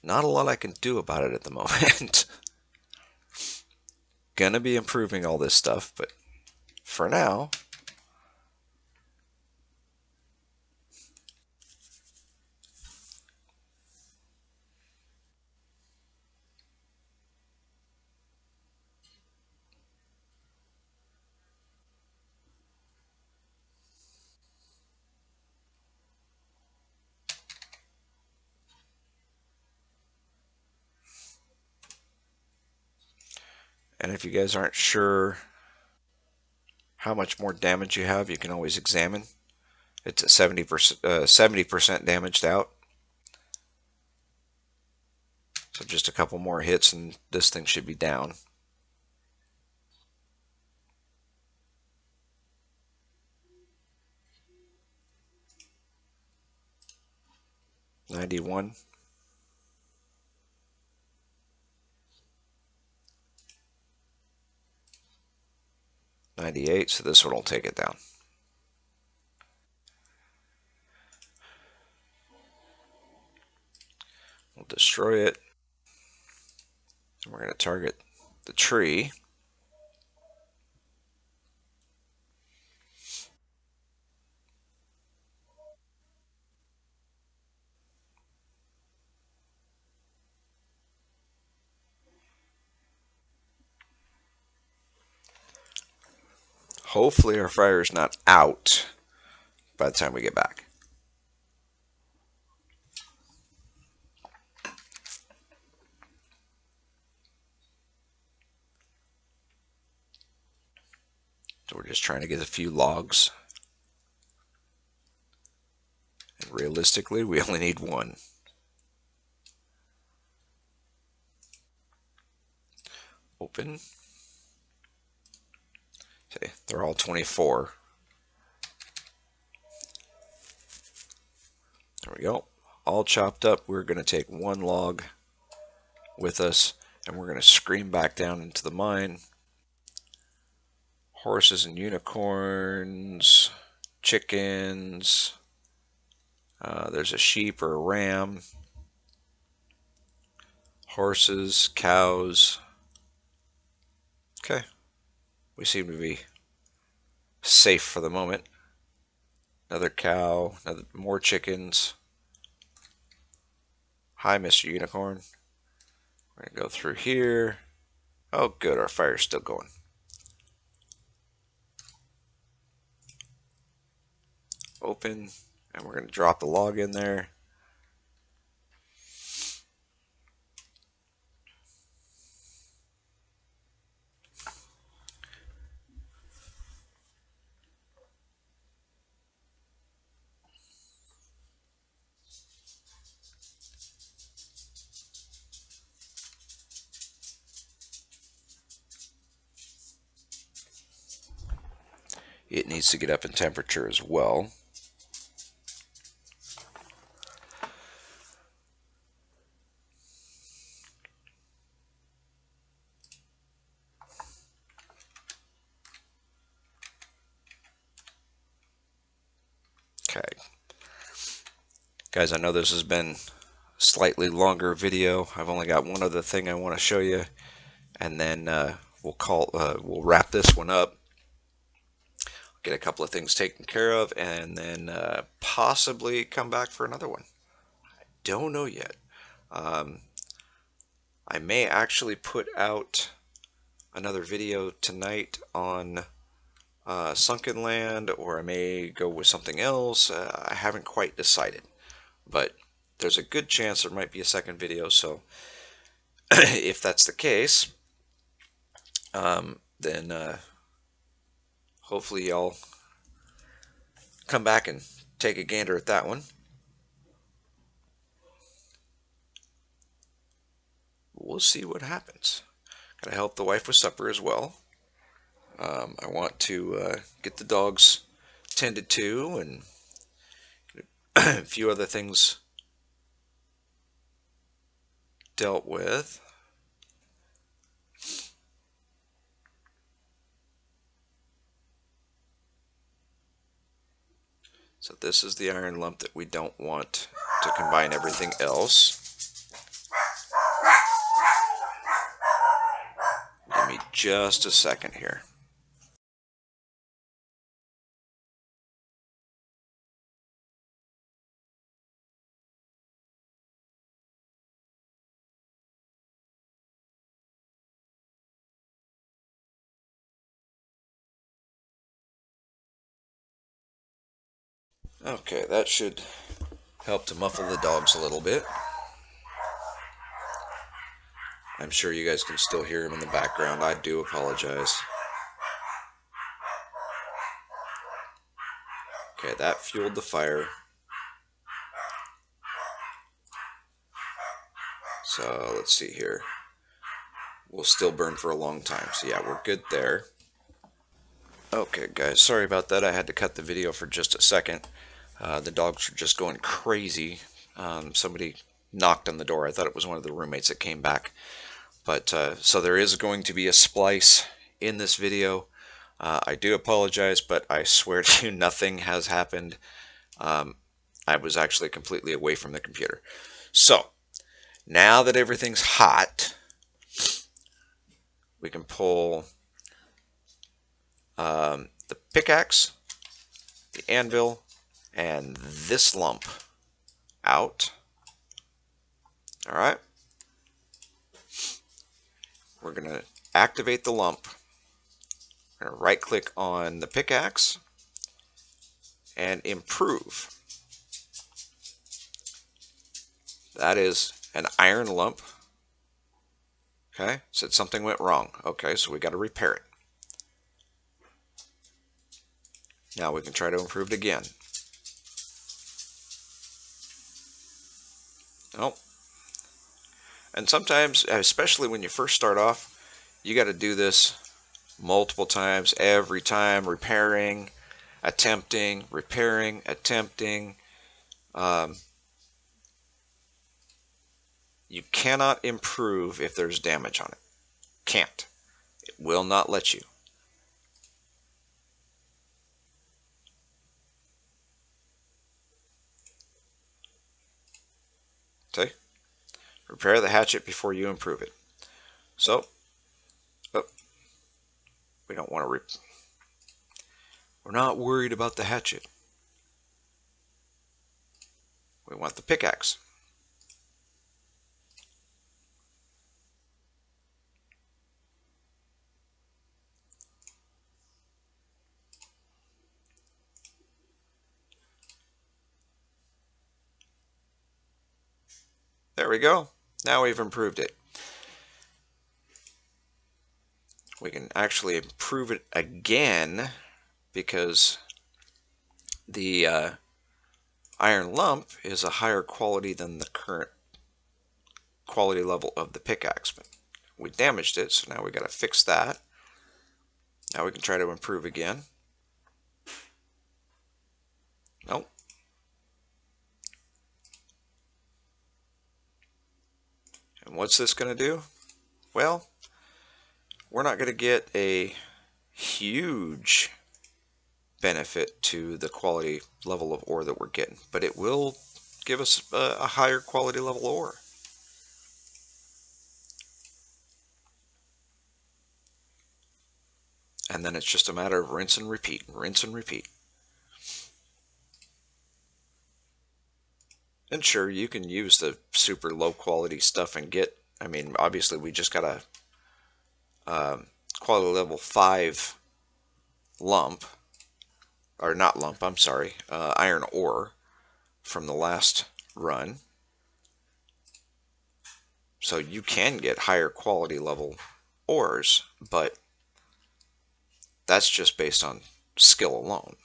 not a lot I can do about it at the moment. Gonna be improving all this stuff, but for now, and if you guys aren't sure how much more damage you have, you can always examine. It's at 70% damaged out. So just a couple more hits and this thing should be down. 91. 98, so this one will take it down. We'll destroy it. And we're going to target the tree. Hopefully our fire is not out by the time we get back. So we're just trying to get a few logs. And realistically, we only need one. Open. Okay, they're all 24. There we go. All chopped up. We're going to take one log with us, and we're going to scream back down into the mine. Horses and unicorns, chickens. There's a sheep or a ram. Horses, cows. Okay. We seem to be safe for the moment. Another cow, more chickens. Hi, Mr. Unicorn. We're going to go through here. Oh, good. Our fire's still going. Open. And we're going to drop the log in there. It needs to get up in temperature as well. Okay. Guys, I know this has been a slightly longer video. I've only got one other thing I want to show you, and then we'll wrap this one up. Get a couple of things taken care of, and then possibly come back for another one. Don't know yet. I may actually put out another video tonight on Sunken Land, or I may go with something else. I haven't quite decided, but there's a good chance there might be a second video, so if that's the case, then hopefully y'all come back and take a gander at that one. We'll see what happens. Gotta help the wife with supper as well. I want to get the dogs tended to, and a few other things dealt with. So this is the iron lump that we don't want to combine everything else. Give me just a second here. Okay, that should help to muffle the dogs a little bit. I'm sure you guys can still hear them in the background. I do apologize. Okay, that fueled the fire. So let's see here. We'll still burn for a long time. So yeah, we're good there. Okay, guys, sorry about that. I had to cut the video for just a second. The dogs were just going crazy. Somebody knocked on the door. I thought it was one of the roommates that came back. But so there is going to be a splice in this video. I do apologize, but I swear to you, nothing has happened. I was actually completely away from the computer. So now that everything's hot, we can pull the pickaxe, the anvil, and this lump out. All right. We're going to activate the lump. We're going to right click on the pickaxe and improve. That is an iron lump. Okay, said something went wrong. Okay, so we got to repair it. Now we can try to improve it again. Oh. And sometimes, especially when you first start off, you got to do this multiple times, every time, repairing, attempting, repairing, attempting. You cannot improve if there's damage on it. Can't. It will not let you. Okay? Repair the hatchet before you improve it. So, oh, we don't want to. We're not worried about the hatchet. We want the pickaxe. There we go. Now we've improved it. We can actually improve it again because the iron lump is a higher quality than the current quality level of the pickaxe. But we damaged it, so now we got to fix that. Now we can try to improve again. Nope. And what's this going to do? Well, we're not going to get a huge benefit to the quality level of ore that we're getting, but it will give us a higher quality level ore. And then it's just a matter of rinse and repeat, rinse and repeat. And sure, you can use the super low quality stuff and get, I mean, obviously we just got a quality level 5 lump, or not lump, I'm sorry, iron ore from the last run. So you can get higher quality level ores, but that's just based on skill alone.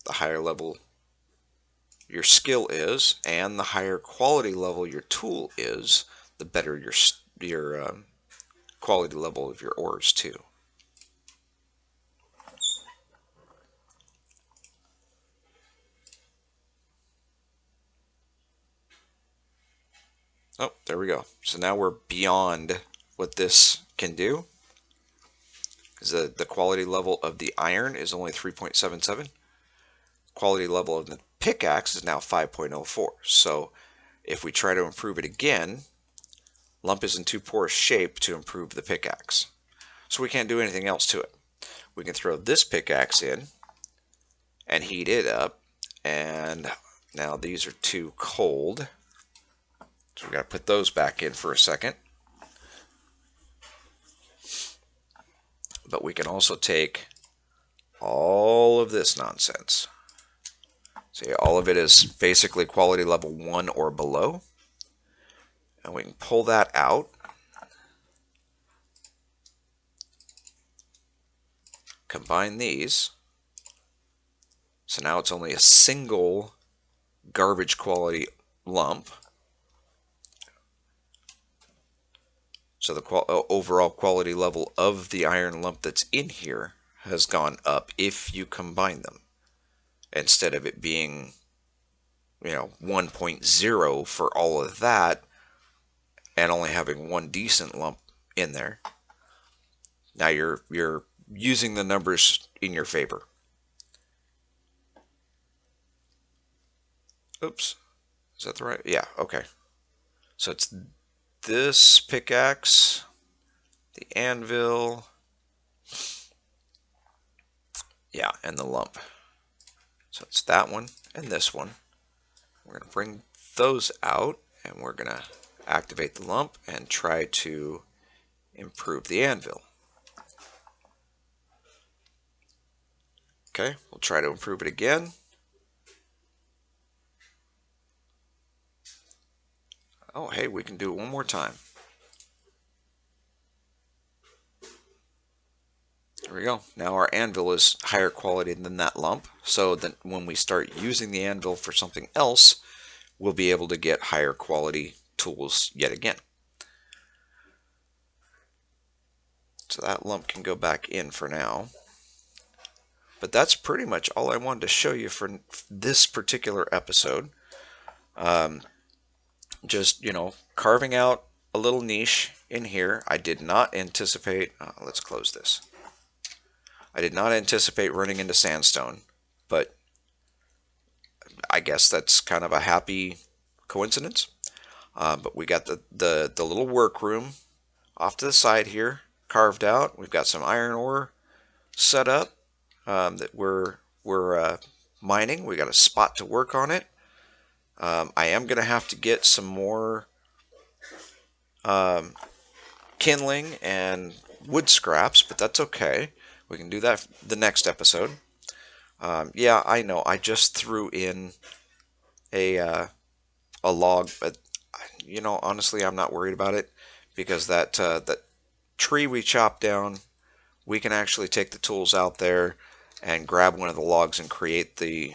The higher level your skill is, and the higher quality level your tool is, the better your quality level of your ores too. Oh, there we go. So now we're beyond what this can do, because the quality level of the iron is only 3.77. Quality level of the pickaxe is now 5.04. So if we try to improve it again, lump is in too poor a shape to improve the pickaxe. So we can't do anything else to it. We can throw this pickaxe in and heat it up. And now these are too cold. So we got to put those back in for a second. But we can also take all of this nonsense. See, all of it is basically quality level 1 or below. And we can pull that out. Combine these. So now it's only a single garbage quality lump. So the overall quality level of the iron lump that's in here has gone up if you combine them. Instead of it being, 1.0 for all of that and only having one decent lump in there. Now you're using the numbers in your favor. Oops. Is that the right? Yeah, okay. So it's this pickaxe, the anvil, yeah, and the lump. So it's that one and this one. We're going to bring those out, and we're going to activate the lump and try to improve the anvil. Okay, we'll try to improve it again. Oh, hey, we can do it one more time. There we go. Now our anvil is higher quality than that lump, so that when we start using the anvil for something else, we'll be able to get higher quality tools yet again. So that lump can go back in for now. But that's pretty much all I wanted to show you for this particular episode. Just, carving out a little niche in here. I did not anticipate, let's close this. I did not anticipate running into sandstone, but I guess that's kind of a happy coincidence. But we got the little workroom off to the side here, carved out. We've got some iron ore set up that we're mining. We got a spot to work on it. I am going to have to get some more kindling and wood scraps, but that's okay. We can do that the next episode. Yeah, I know. I just threw in a log, but honestly, I'm not worried about it because that tree we chopped down, we can actually take the tools out there and grab one of the logs and create the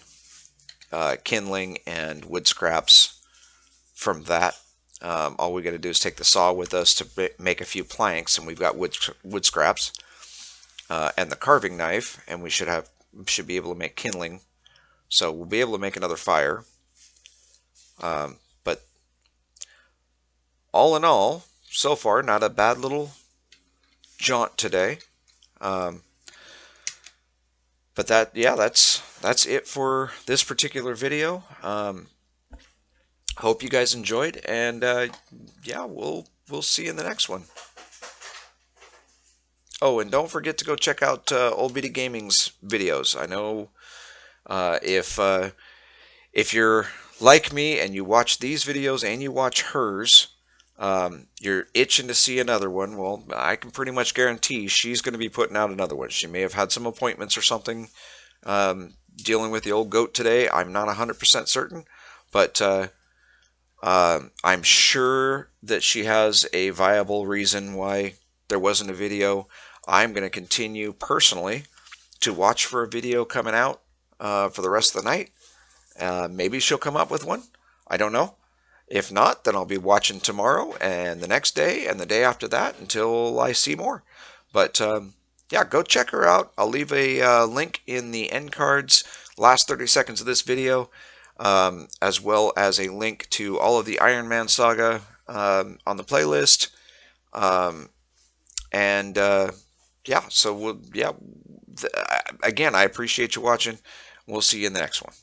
kindling and wood scraps from that. All we got to do is take the saw with us to make a few planks, and we've got wood scraps and the carving knife, and we should be able to make kindling. So we'll be able to make another fire. But all in all, so far, not a bad little jaunt today. But that's it for this particular video. Hope you guys enjoyed, and yeah, we'll see you in the next one. Oh, and don't forget to go check out Old Bitty Gaming's videos. I know if you're like me and you watch these videos and you watch hers, you're itching to see another one. Well, I can pretty much guarantee she's going to be putting out another one. She may have had some appointments or something dealing with the old goat today. I'm not 100% certain, but I'm sure that she has a viable reason why there wasn't a video. I'm going to continue personally to watch for a video coming out for the rest of the night. Maybe she'll come up with one. I don't know. If not, then I'll be watching tomorrow and the next day and the day after that until I see more. But yeah, go check her out. I'll leave a link in the end cards, last 30 seconds of this video, as well as a link to all of the Ironman Saga on the playlist. And yeah, so again, I appreciate you watching. We'll see you in the next one.